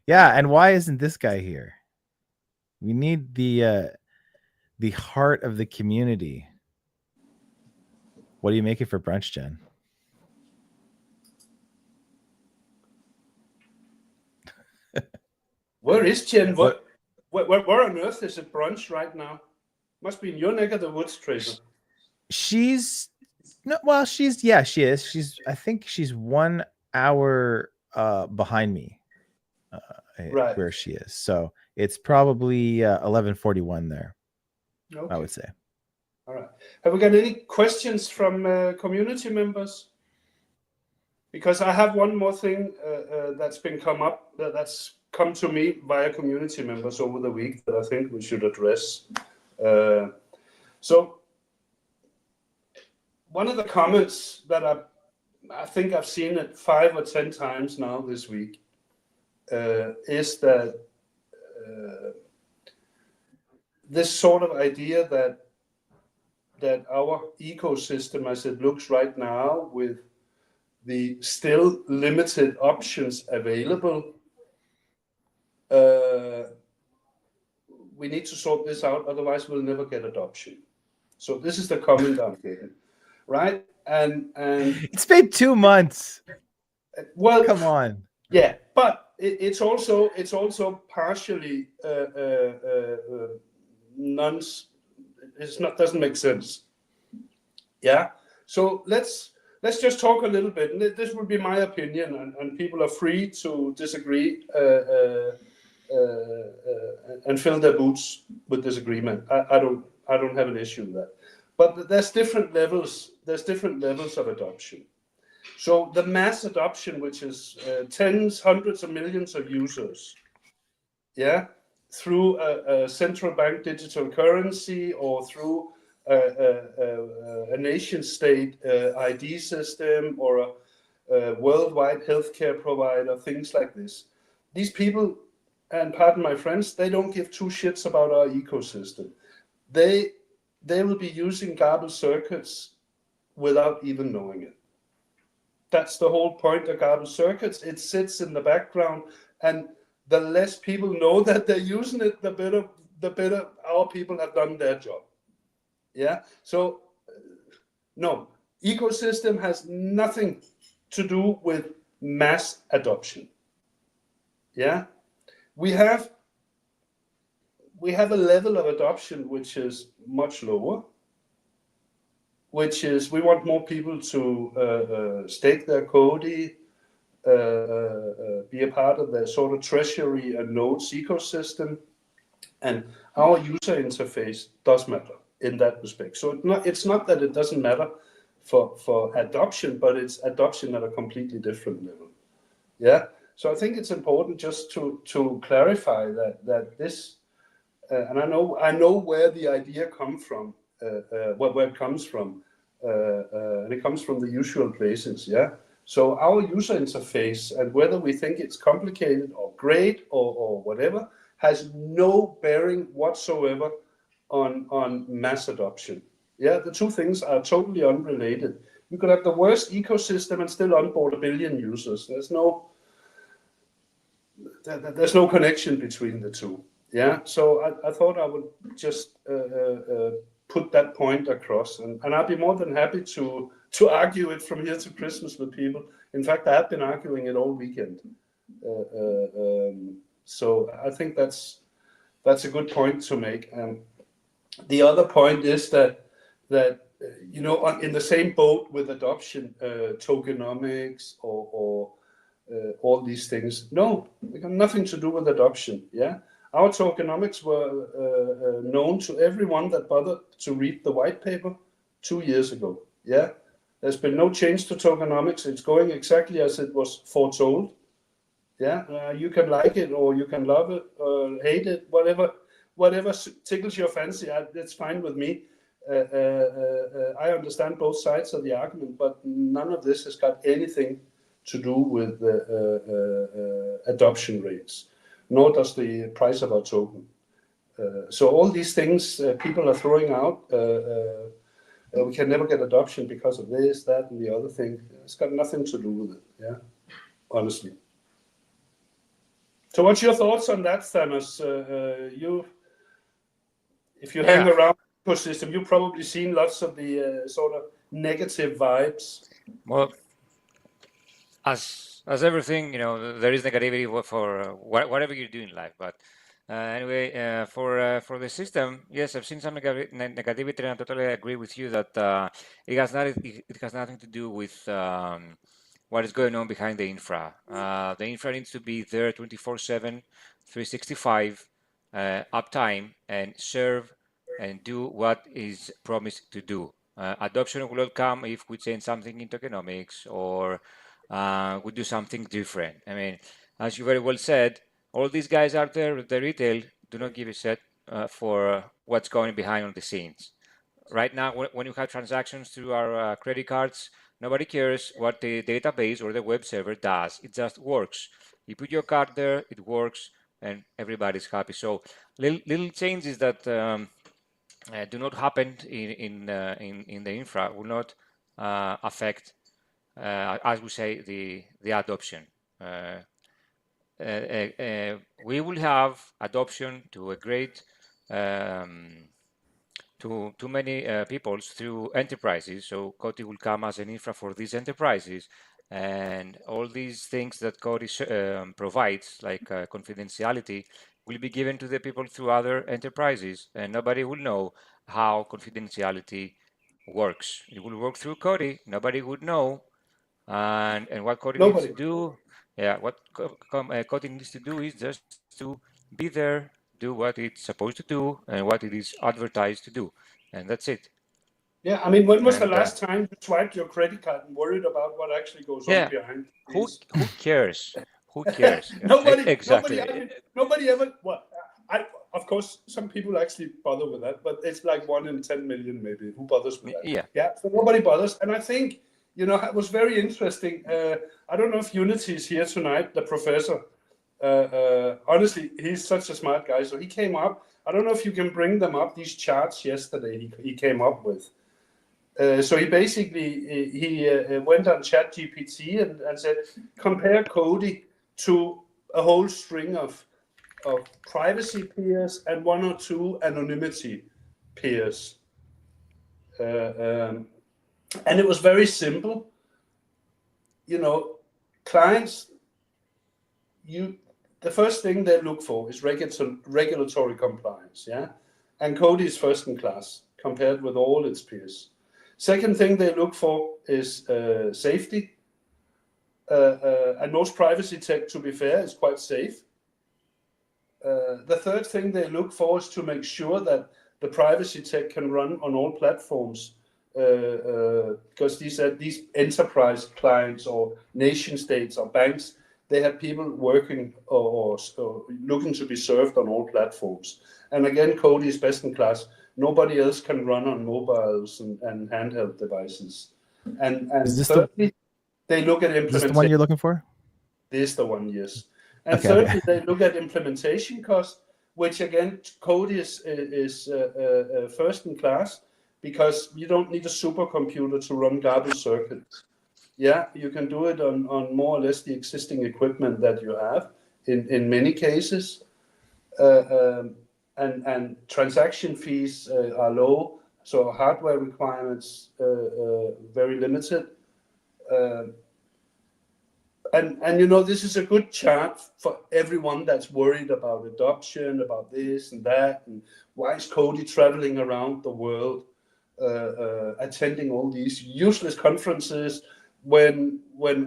yeah. And why isn't this guy here? We need the heart of the community. What do you make it for brunch, Jen?
Where is Jen? Where on earth is it brunch right now? Must be in your neck of the woods, Tracer.
She's no, well, she is. I think she's 1 hour behind me,
Right.
where she is. So it's probably 11:41 there.
Okay.
I would say.
All right. Have we got any questions from community members? Because I have one more thing that's come to me via community members over the week that I think we should address. So one of the comments that I think I've seen it 5 or 10 times now this week is that this sort of idea that our ecosystem as it looks right now, with the still limited options available, we need to sort this out, otherwise we'll never get adoption. So this is the comment I'm getting, right? And
it's been 2 months.
Well,
come on.
Yeah, but it's also partially doesn't make sense. Yeah. So let's just talk a little bit. This would be my opinion, and people are free to disagree and fill their boots with disagreement. I don't have an issue with that. But there's different levels. There's different levels of adoption. So the mass adoption, which is tens, hundreds of millions of users, yeah, through a central bank digital currency or through a nation state ID system or a worldwide healthcare provider, things like this. These people, and pardon my French, they don't give two shits about our ecosystem. They will be using garbage circuits without even knowing it. That's the whole point of garbage circuits. It sits in the background, and the less people know that they're using it, the better our people have done their job. Yeah. So no, ecosystem has nothing to do with mass adoption. Yeah. We have a level of adoption which is much lower, which is we want more people to stake their COTI, be a part of the sort of treasury and nodes ecosystem, and our user interface does matter in that respect. So it's not that it doesn't matter for adoption, but it's adoption at a completely different level. Yeah. So I think it's important just to clarify that this, and I know where the idea comes from. Where it comes from, and it comes from the usual places, yeah. So our user interface, and whether we think it's complicated or great or whatever, has no bearing whatsoever on mass adoption. Yeah, the two things are totally unrelated. You could have the worst ecosystem and still onboard 1 billion users. There's no connection between the two. Yeah, so I thought I would just put that point across, and I'd be more than happy to argue it from here to Christmas with people. In fact, I have been arguing it all weekend. So I think that's a good point to make. The other point is that you know, in the same boat with adoption, tokenomics or all these things. No, they got nothing to do with adoption. Yeah, our tokenomics were known to everyone that bothered to read the white paper 2 years ago. Yeah, there's been no change to tokenomics. It's going exactly as it was foretold. Yeah, you can like it or you can love it or hate it, whatever tickles your fancy. That's fine with me. I understand both sides of the argument, but none of this has got anything to do with adoption rates, nor does the price of our token. So all these things people are throwing out, we can never get adoption because of this, that, and the other thing. It's got nothing to do with it, yeah, honestly. So what's your thoughts on that, Thanos? If you hang around the ecosystem, you've probably seen lots of the sort of negative vibes.
Well, as everything, you know, there is negativity for whatever you do in life. But anyway, for the system, yes, I've seen some negativity, and I totally agree with you that it has nothing to do with what is going on behind the infra. The infra needs to be there 24/7, 365, uptime, and serve and do what is promised to do. Adoption will come if we change something in tokenomics or we do something different. I mean, as you very well said, all these guys out there with the retail do not give a shit for what's going behind on the scenes. Right now, when you have transactions through our credit cards, nobody cares what the database or the web server does. It just works. You put your card there, it works, and everybody's happy. So little changes that do not happen in the infra will not affect, as we say, the adoption. We will have adoption to a great to many peoples through enterprises. So COTI will come as an infra for these enterprises, and all these things that COTI provides, like confidentiality, will be given to the people through other enterprises, and nobody will know how confidentiality works. It will work through COTI. Nobody would know, and what COTI needs to do, what COTI needs to do is just to be there, do what it's supposed to do, and what it is advertised to do, and that's it.
Yeah, I mean, when was the last time you swiped your credit card and worried about what actually goes on behind?
Who cares? Who cares?
Nobody.
Exactly.
Nobody ever. Well, of course, some people actually bother with that, but it's like 1 in 10 million maybe who bothers with that. Yeah. So nobody bothers, and I think, you know, it was very interesting. I don't know if Unity is here tonight, the professor. Honestly, he's such a smart guy. So he came up. I don't know if you can bring them up, these charts yesterday he came up with. So he basically he went on ChatGPT and said, compare COTI to a whole string of privacy peers and 1 or 2 anonymity peers. And it was very simple. You know, clients, the first thing they look for is regulatory compliance, yeah? And COTI is first in class compared with all its peers. Second thing they look for is safety. And most privacy tech, to be fair, is quite safe. The third thing they look for is to make sure that the privacy tech can run on all platforms, because these enterprise clients or nation states or banks, they have people working or looking to be served on all platforms. And again, COTI is best in class. Nobody else can run on mobiles and handheld devices. And thirdly, They look at
Is this the one
implementation.
you're looking for?
This is the one, yes. And
Okay,
thirdly,
okay.
they look at implementation cost, which again, COTI is first in class, because you don't need a supercomputer to run garbage circuits. Yeah, you can do it on more or less the existing equipment that you have in many cases. And transaction fees are low, so hardware requirements very limited. And you know, this is a good chart for everyone that's worried about adoption, about this and that, and why is COTI traveling around the world, attending all these useless conferences when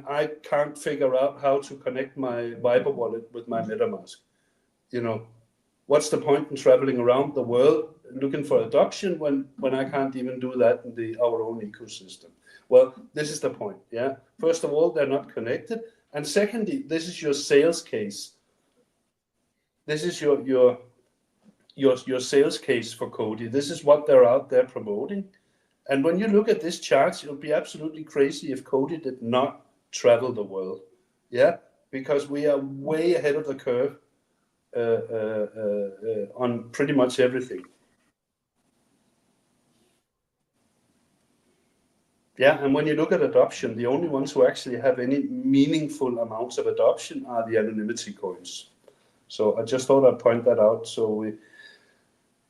I can't figure out how to connect my Viber wallet with my MetaMask. You know, what's the point in traveling around the world looking for adoption when I can't even do that in our own ecosystem? Well, this is the point. Yeah. First of all, they're not connected, and secondly, this is your sales case. This is your sales case for COTI. This is what they're out there promoting. And when you look at this chart, you'll be absolutely crazy if COTI did not travel the world. Yeah, because we are way ahead of the curve on pretty much everything. Yeah, and when you look at adoption, the only ones who actually have any meaningful amounts of adoption are the anonymity coins. So I just thought I'd point that out.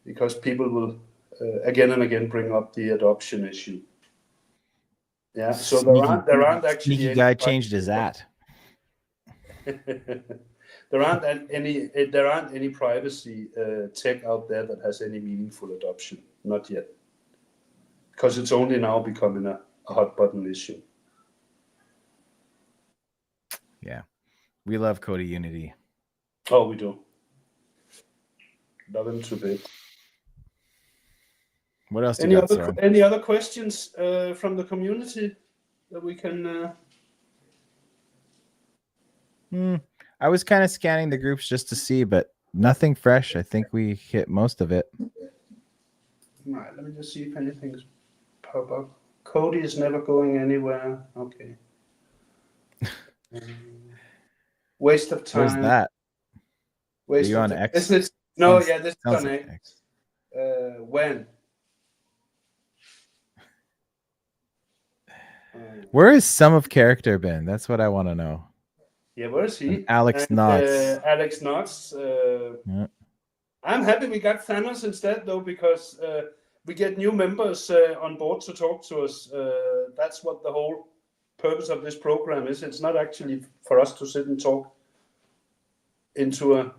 Because people will again and again bring up the adoption issue. Yeah, so there aren't actually
sneaky
any
guy changed his at.
there aren't any privacy tech out there that has any meaningful adoption, not yet, because it's only now becoming a hot button issue.
Yeah, we love COTI Unity.
Oh, we do. Love him to bits.
What else do you got, Søren?
Any other questions from the community that we can?
I was kind of scanning the groups just to see, but nothing fresh. I think we hit most of it.
All right, let me just see if anything's pop up. COTI is never going anywhere. Okay. Waste of time.
Where's that?
Waste
Are you
of
on
time.
X?
This is on
like
X. When?
Where has Sum of Character been? That's what I want to know.
Yeah, where is he?
And Alex Knotts.
Alex Knotts.
Yeah.
I'm happy we got Thanos instead, though, because we get new members on board to talk to us. That's what the whole purpose of this program is. It's not actually for us to sit and talk into a...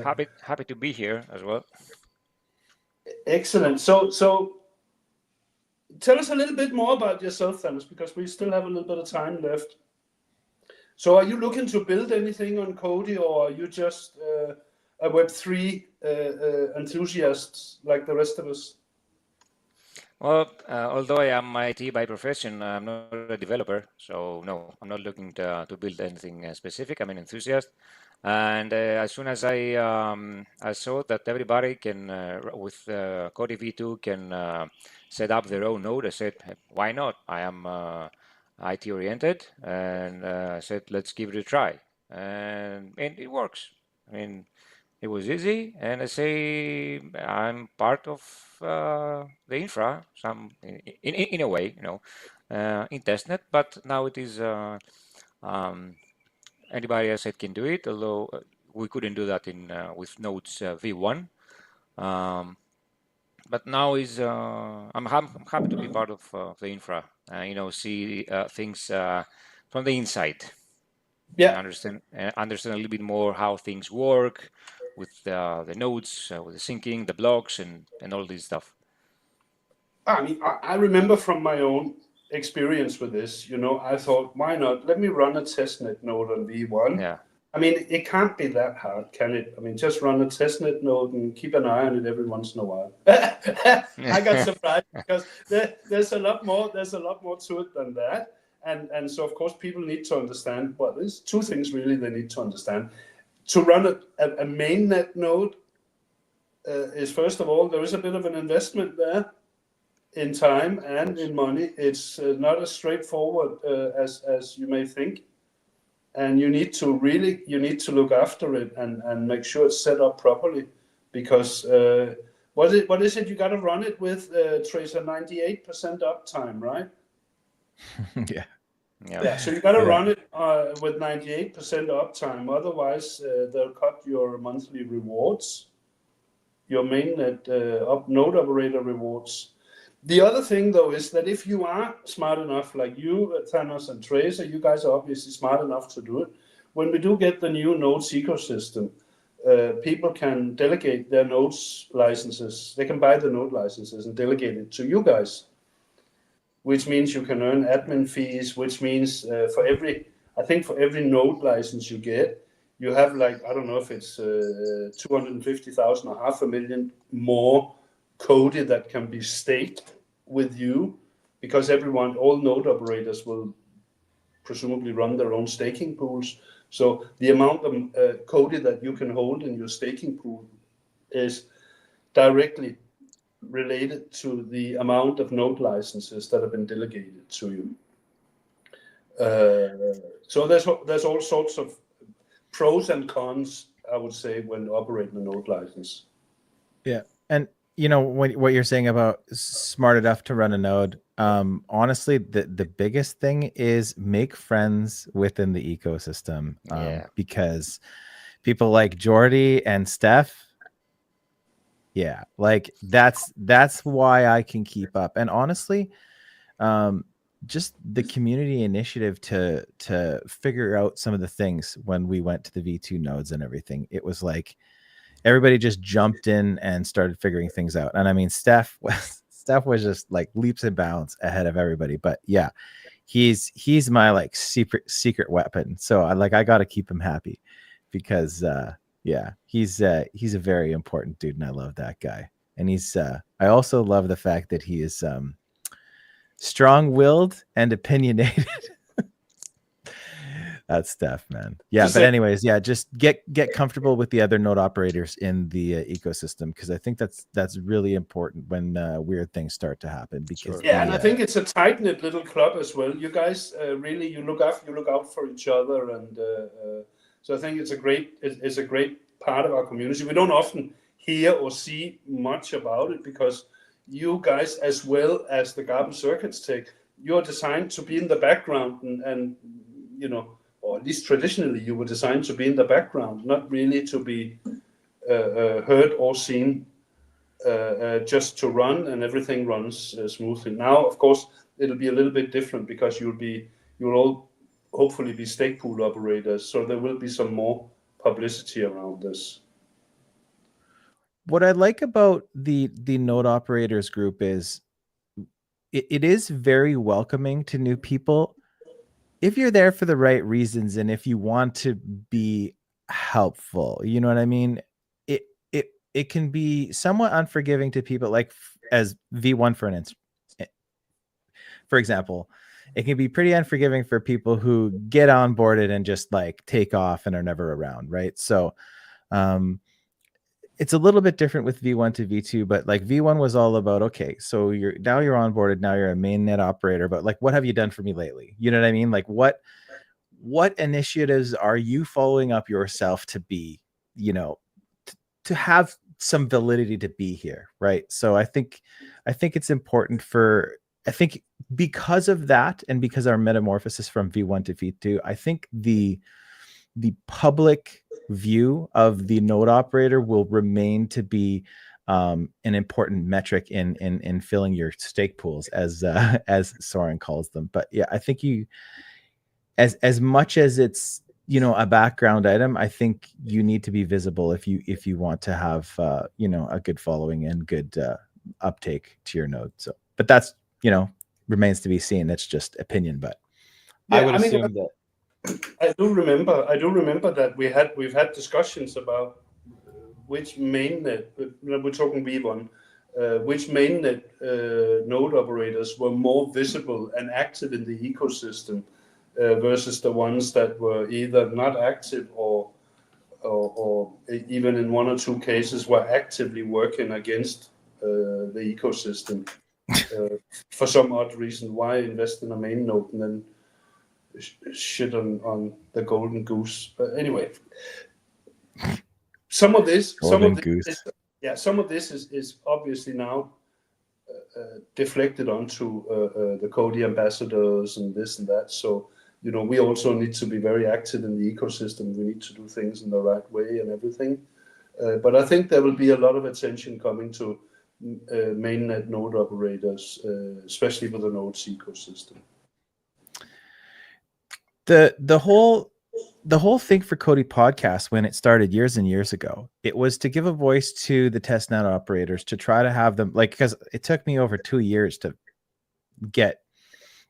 Happy to be here as well.
Excellent. So tell us a little bit more about yourself, Thanos, because we still have a little bit of time left. So are you looking to build anything on COTI, or are you just a Web3 enthusiast like the rest of us?
Well, although I am IT by profession, I'm not a developer. So no, I'm not looking to build anything specific. I'm an enthusiast. And as soon as I saw that everybody can, with COTI V2, can set up their own node, I said, why not? I am IT oriented, and said, let's give it a try. And it works. I mean, it was easy, and I say I'm part of the infra, in a way, in testnet. But now it is anybody else can do it. Although we couldn't do that with nodes V1. But now I'm happy to be part of the infra. See things from the inside.
Yeah.
Understand a little bit more how things work with the nodes, with the syncing, the blocks, and all this stuff.
I mean, I remember from my own experience with this, I thought, why not? Let me run a testnet node on V1.
Yeah.
I mean, it can't be that hard, can it? I mean, just run a testnet node and keep an eye on it every once in a while. I got surprised because there's a lot more to it than that. And so, of course, people need to understand, well, there's two things really they need to understand. To run a mainnet node is, first of all, there is a bit of an investment there. in time and in money. It's not as straightforward as you may think. And you need to look after it and make sure it's set up properly, because what is it you got to run it with, Tracer? 98% uptime, right?
Yeah.
Yeah, so you got to
Yeah.
run it with 98% uptime. Otherwise, they'll cut your monthly rewards, your mainnet node operator rewards. The other thing, though, is that if you are smart enough, like you, Thanos and Tracer, you guys are obviously smart enough to do it. When we do get the new nodes ecosystem, people can delegate their nodes licenses. They can buy the node licenses and delegate it to you guys, which means you can earn admin fees, which means for every node license you get, you have, like, I don't know if it's 250,000 or 500,000 more COTI that can be staked with you, because all node operators will presumably run their own staking pools. So the amount of COTI that you can hold in your staking pool is directly related to the amount of node licenses that have been delegated to you. So there's all sorts of pros and cons, I would say, when operating a node license.
Yeah. And what you're saying about smart enough to run a node, honestly, the biggest thing is make friends within the ecosystem. Because people like Jordy and Steph, yeah, like that's why I can keep up. And honestly, just the community initiative to figure out some of the things when we went to the V2 nodes and everything, it was like everybody just jumped in and started figuring things out. And I mean, Steph was just like leaps and bounds ahead of everybody. But yeah, he's my like secret weapon. So I got to keep him happy, because yeah, he's a very important dude, and I love that guy. And I also love the fact that he is strong-willed and opinionated. That's Steph, man. Yeah, but anyways, yeah, just get comfortable with the other node operators in the ecosystem, because I think that's really important when weird things start to happen. Because
and I think it's a tight-knit little club as well. You guys really you look out for each other, and so I think it's a great part of our community. We don't often hear or see much about it, because you guys, as well as the Garden Circuits Tech, you're designed to be in the background, and or at least traditionally, you were designed to be in the background, not really to be heard or seen, just to run, and everything runs smoothly. Now, of course, it'll be a little bit different, because you'll all hopefully be stake pool operators, so there will be some more publicity around this.
What I like about the node operators group is it is very welcoming to new people if you're there for the right reasons, and if you want to be helpful. You know what I mean? It can be somewhat unforgiving to people, like as V1 for example. It can be pretty unforgiving for people who get onboarded and just like take off and are never around, right? So it's a little bit different with V1 to V2, but like V1 was all about, okay, so you're onboarded, now you're a mainnet operator, but like, what have you done for me lately? You know what I mean? Like what initiatives are you following up yourself to be, to have some validity to be here, right? So I think it's important because of that, and because our metamorphosis from V1 to V2, I think the public view of the node operator will remain to be an important metric in filling your stake pools, as Soren calls them. But yeah, I think as much as it's a background item, I think you need to be visible if you want to have a good following and good uptake to your node. So, but that's remains to be seen. That's just opinion, but yeah, I would assume that.
I do remember that we've had discussions about which mainnet, we're talking V1, which mainnet node operators were more visible and active in the ecosystem versus the ones that were either not active or even in one or two cases were actively working against the ecosystem. for some odd reason. Why invest in a main node and then shit on the golden goose? But anyway, some of this is obviously now deflected onto the COTI ambassadors and this and that. So, we also need to be very active in the ecosystem. We need to do things in the right way and everything. But I think there will be a lot of attention coming to mainnet node operators, especially with the nodes ecosystem.
The whole thing for COTI podcast, when it started years and years ago, it was to give a voice to the testnet operators, to try to have them, like, because it took me over 2 years to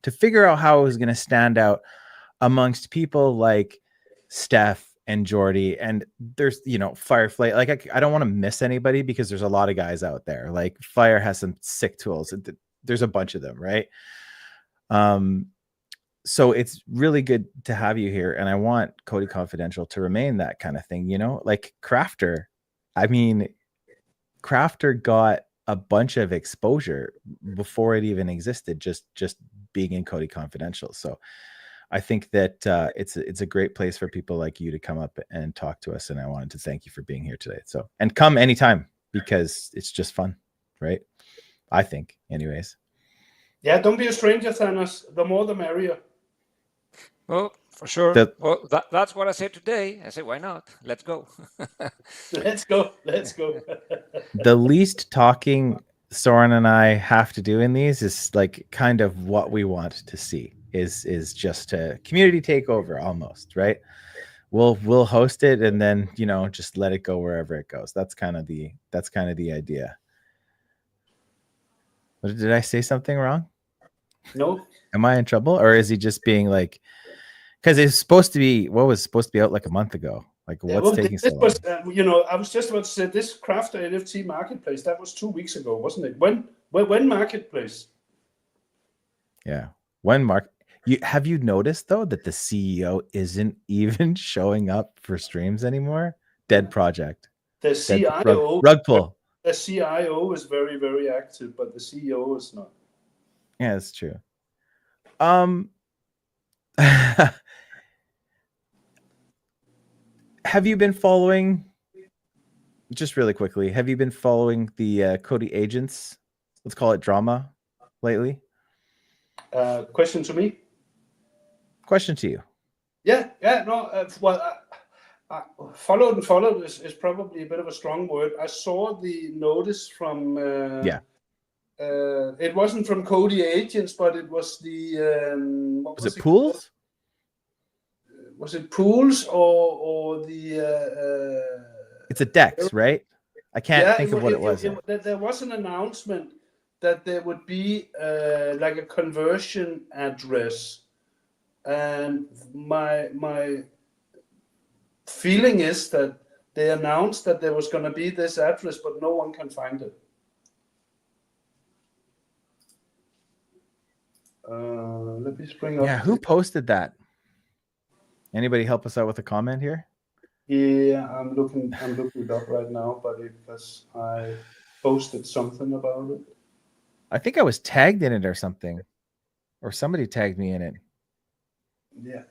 figure out how it was going to stand out amongst people like Steph and Jordy, and there's Firefly. Like, I don't want to miss anybody because there's a lot of guys out there. Like, Fire has some sick tools. There's a bunch of them, right? So it's really good to have you here, and I want COTI Confidential to remain that kind of thing, like Crafter. I mean, Crafter got a bunch of exposure before it even existed, just being in COTI Confidential. So I think that it's a great place for people like you to come up and talk to us, and I wanted to thank you for being here today. So, and come anytime, because it's just fun, right? I think, anyways.
Yeah, don't be a stranger, Thanos. The more the merrier.
Well, for sure. Well, that's what I said today. I said, why not? Let's go.
Let's go.
The least talking Soren and I have to do in these is like kind of what we want to see is just a community takeover almost, right? We'll host it and then, just let it go wherever it goes. That's kind of the idea. Did I say something wrong?
No.
Am I in trouble, or is he just being like, because it's supposed to be, what was supposed to be out like a month ago? Like, what's taking so long?
I was just about to say, this Crafter NFT marketplace, that was 2 weeks ago, wasn't it? When marketplace?
Yeah. Have you noticed though that the CEO isn't even showing up for streams anymore? Dead project.
The CIO
rug pull.
The CIO is very, very active, but the CEO is not.
Yeah, that's true. Have you been following, just really quickly, have you been following the COTI agents, let's call it drama, lately?
Question to me?
Question to you.
Yeah, no, followed is probably a bit of a strong word. I saw the notice from... it wasn't from COTI agents, but it was the...
was it Pools?
Was it Pools or the...
it's a DEX, right? I can't think of what it was.
There was an announcement that there would be like a conversion address. And my feeling is that they announced that there was going to be this address, but no one can find it. Let me bring up.
Yeah, who posted that? Anybody help us out with a comment here?
Yeah, I'm looking it up right now, but I posted something about it.
I think I was tagged in it or something, or somebody tagged me in it.
Yeah.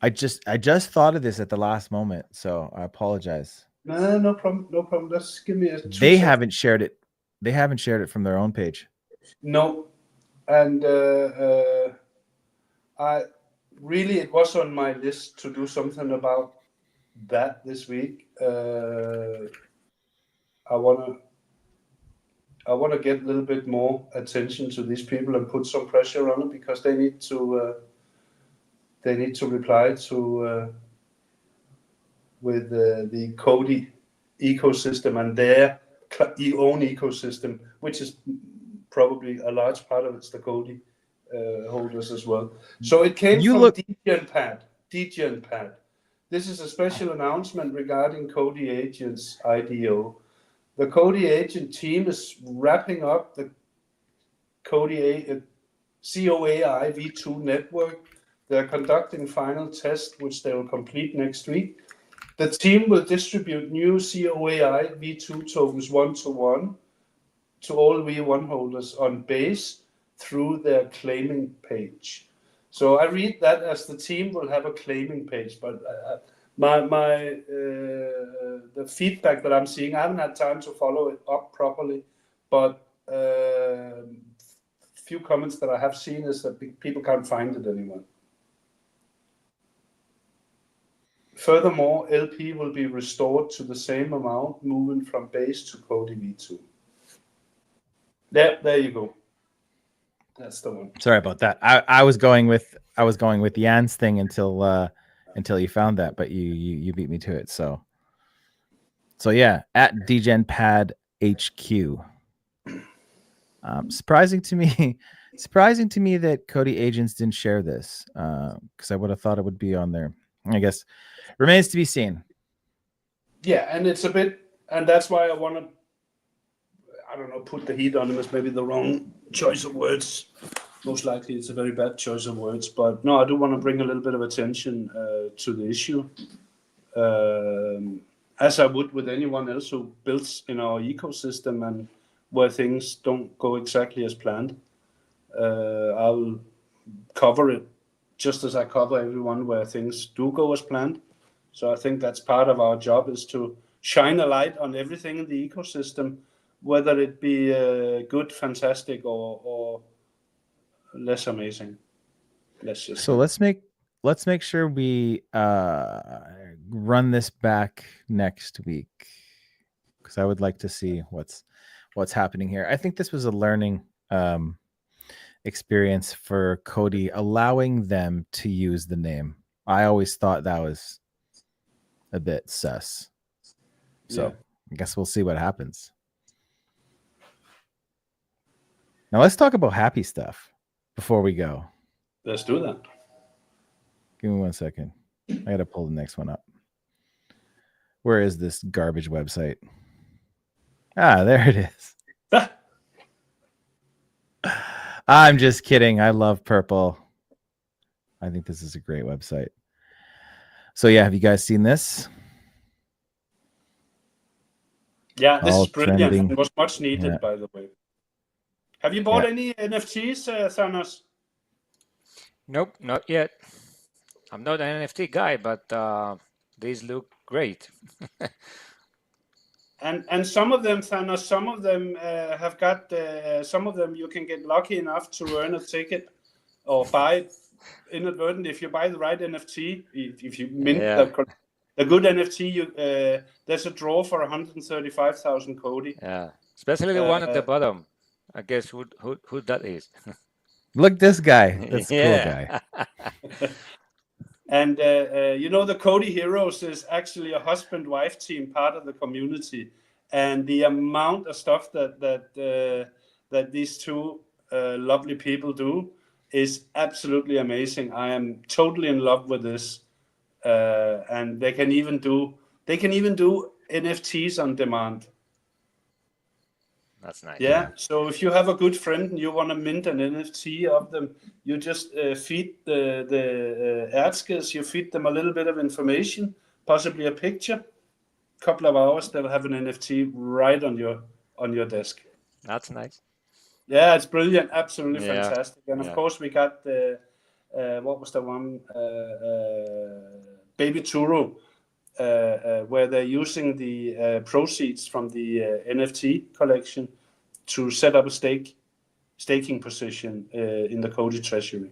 I just thought of this at the last moment, so I apologize.
No problem. Just give me a.
They haven't shared it. They haven't shared it from their own page.
No, and it was on my list to do something about that this week. I wanna get a little bit more attention to these people and put some pressure on them, because they need to reply to with the COTI ecosystem and their own ecosystem, which is probably a large part of it's the COTI holders as well. So it came from DGenPad. This is a special announcement regarding COTI agents IDO. The COTI agent team is wrapping up the COTI COAI V2 network. They're conducting final tests, which they will complete next week. The team will distribute new COAI V2 tokens 1-to-1 to all V1 holders on base through their claiming page. So I read that as the team will have a claiming page, but the feedback that I'm seeing, I haven't had time to follow it up properly, but few comments that I have seen is that people can't find it anymore. Furthermore, LP will be restored to the same amount, moving from base to COTI V2. Yeah, there you go. That's the one.
Sorry about that. I was going with Jan's thing until you found that, but you beat me to it. So yeah, at DGenPad HQ. Surprising to me that COTI agents didn't share this, because I would have thought it would be on there. I guess remains to be seen.
Yeah, and it's a bit, and that's why I want to, I don't know, put the heat on him is maybe the wrong choice of words. Most likely it's a very bad choice of words, but no, I do want to bring a little bit of attention to the issue, as I would with anyone else who builds in our ecosystem and where things don't go exactly as planned. I'll cover it just as I cover everyone where things do go as planned. So I think that's part of our job, is to shine a light on everything in the ecosystem, whether it be good, fantastic, or less amazing. Let's
make sure we run this back next week, because I would like to see what's happening here. I think this was a learning experience for COTI, allowing them to use the name. I always thought that was a bit sus. So yeah. I guess we'll see what happens. Now let's talk about happy stuff before we go.
Let's do that.
Give me 1 second. I got to pull the next one up. Where is this garbage website? Ah, there it is. I'm just kidding. I love purple. I think this is a great website. So yeah, have you guys seen this?
Yeah, this is brilliant. It was much needed, by the way. Have you bought any NFTs, Thanos?
Nope, not yet. I'm not an NFT guy, but these look great.
And some of them, Thanos, some of them have got, some of them you can get lucky enough to earn a ticket or buy it inadvertently if you buy the right NFT. If you mint the good NFT, there's a draw for 135,000 COTI.
Yeah, especially the one at the bottom. I guess who that is.
Look, this guy. That's a cool guy.
And the COTI Heroes is actually a husband-wife team, part of the community, and the amount of stuff that these two lovely people do is absolutely amazing. I am totally in love with this, and they can even do NFTs on demand.
That's nice.
Yeah. So if you have a good friend and you want to mint an NFT of them, you just feed the Erzkes, you feed them a little bit of information, possibly a picture. Couple of hours, they'll have an NFT right on your desk.
That's nice.
Yeah, it's brilliant. Absolutely fantastic. And of course, we got the what was the one? Baby Turo, where they're using the proceeds from the NFT collection to set up a staking position in the COTI treasury.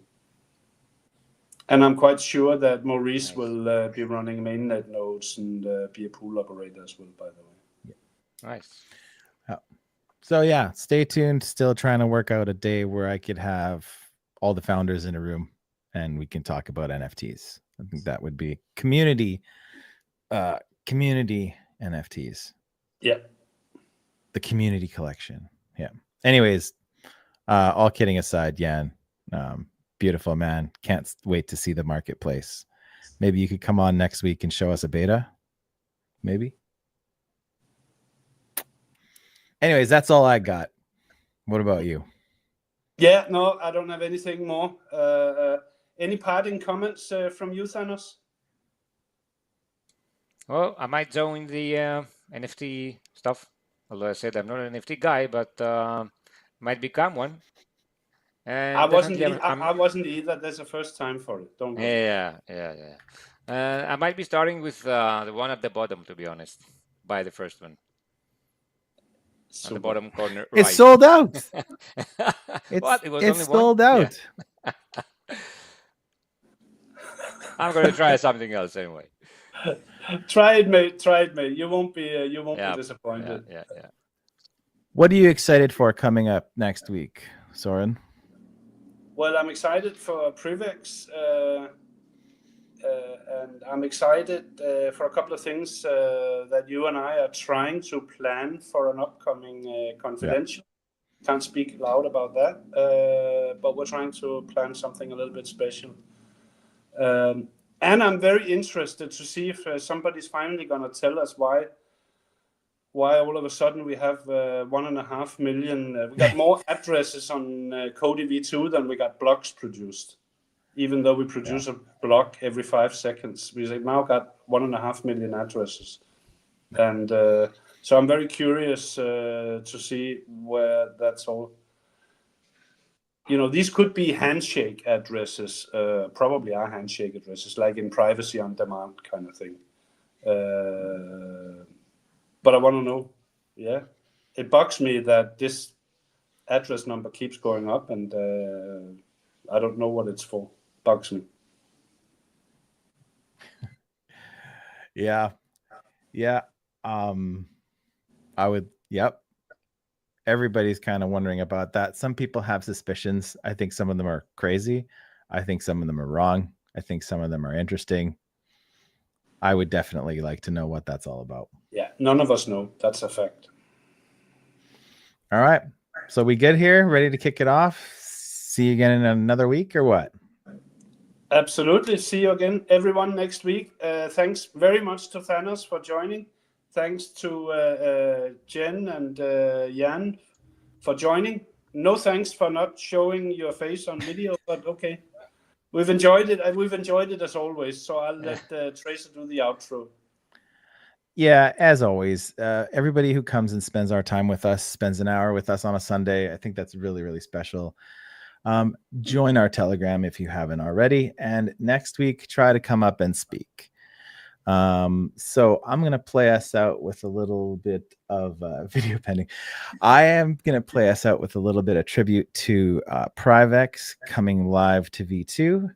And I'm quite sure that Maurice will be running mainnet nodes and be a pool operator as well, by the way.
Nice.
So yeah, stay tuned. Still trying to work out a day where I could have all the founders in a room and we can talk about NFTs. I think that would be community NFTs.
Yeah.
The community collection. Yeah. Anyways, all kidding aside, Jan, beautiful man. Can't wait to see the marketplace. Maybe you could come on next week and show us a beta. Maybe. Anyways, that's all I got. What about you?
Yeah, no, I don't have anything more. Any parting comments from you, Thanos?
Well, I might join the NFT stuff Although I said I'm not an NFT guy, but might become one. And
I wasn't.
definitely,
I wasn't either. There's a first time for it. Don't worry.
yeah. I might be starting with the one at the bottom, to be honest. Buy the first one at the
Super.
bottom corner,
It's
right.
sold out.
What? It was
It's
only
sold
one?
out.
Yeah. I'm going to try something else anyway.
Try it, mate. Try it, mate. You won't be
Yeah,
disappointed.
yeah.
What are you excited for coming up next week, Soren?
Well, I'm excited for Privex, and I'm excited for a couple of things that you and I are trying to plan for an upcoming confidential. Can't speak loud about that, but we're trying to plan something a little bit special. And I'm very interested to see if somebody's finally going to tell us why all of a sudden we have 1.5 million. We got more addresses on COTI V2 than we got blocks produced. Even though we produce a block every 5 seconds, we now got 1.5 million addresses. And so I'm very curious to see where that's all. These could be handshake addresses, probably are handshake addresses, like in privacy on demand kind of thing. But I want to know, it bugs me that this address number keeps going up, and I don't know what it's for. Bugs me.
Yeah. I would. Yep. Everybody's kind of wondering about that. Some people have suspicions. I think some of them are crazy. I think some of them are wrong. I think some of them are interesting. I would definitely like to know what that's all about.
Yeah, none of us know. That's a fact.
All right. So we good here? Ready to kick it off? See you again in another week or what?
Absolutely. See you again, everyone, next week. Thanks very much to Thanos for joining. Thanks to Jen and Jan for joining. No thanks for not showing your face on video, but okay. We've enjoyed it. We've enjoyed it as always. So I'll let Tracer do the outro.
Yeah, as always, everybody who comes and spends our time with us, spends an hour with us on a Sunday. I think that's really, really special. Join our Telegram if you haven't already. And next week, try to come up and speak. So I'm going to play us out with a little bit of video pending. I am going to play us out with a little bit of tribute to Privex coming live to V2.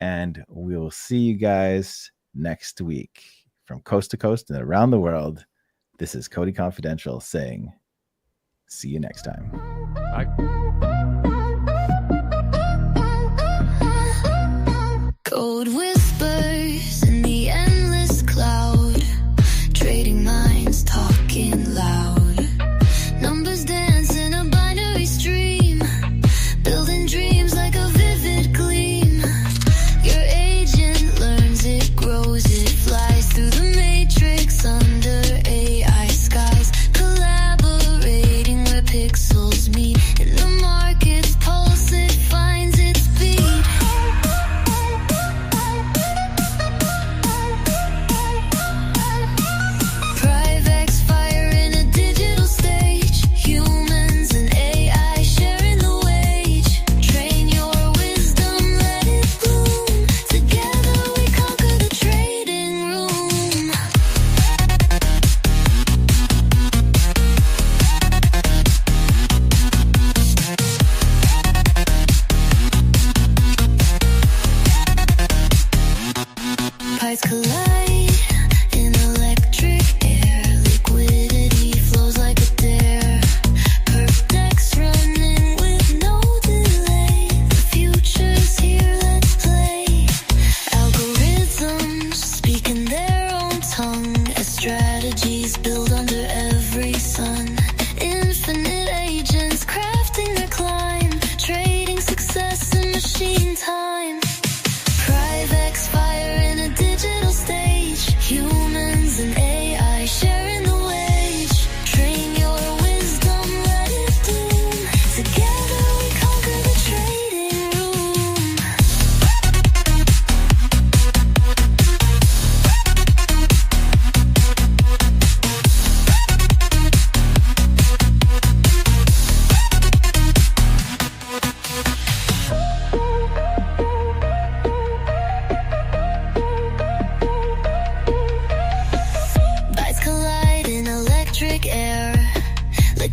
And we'll see you guys next week from coast to coast and around the world. This is COTI Confidential saying, see you next time.
Bye.
Code whispers in the endless cloud, trading minds, talking loud, numbers dance in a binary stream, building dreams like a vivid gleam. Your agent learns, it grows, it flies through the matrix under AI skies, collaborating where pixels meet. In the market's pulse, it finds its beat. Privex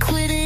quitting.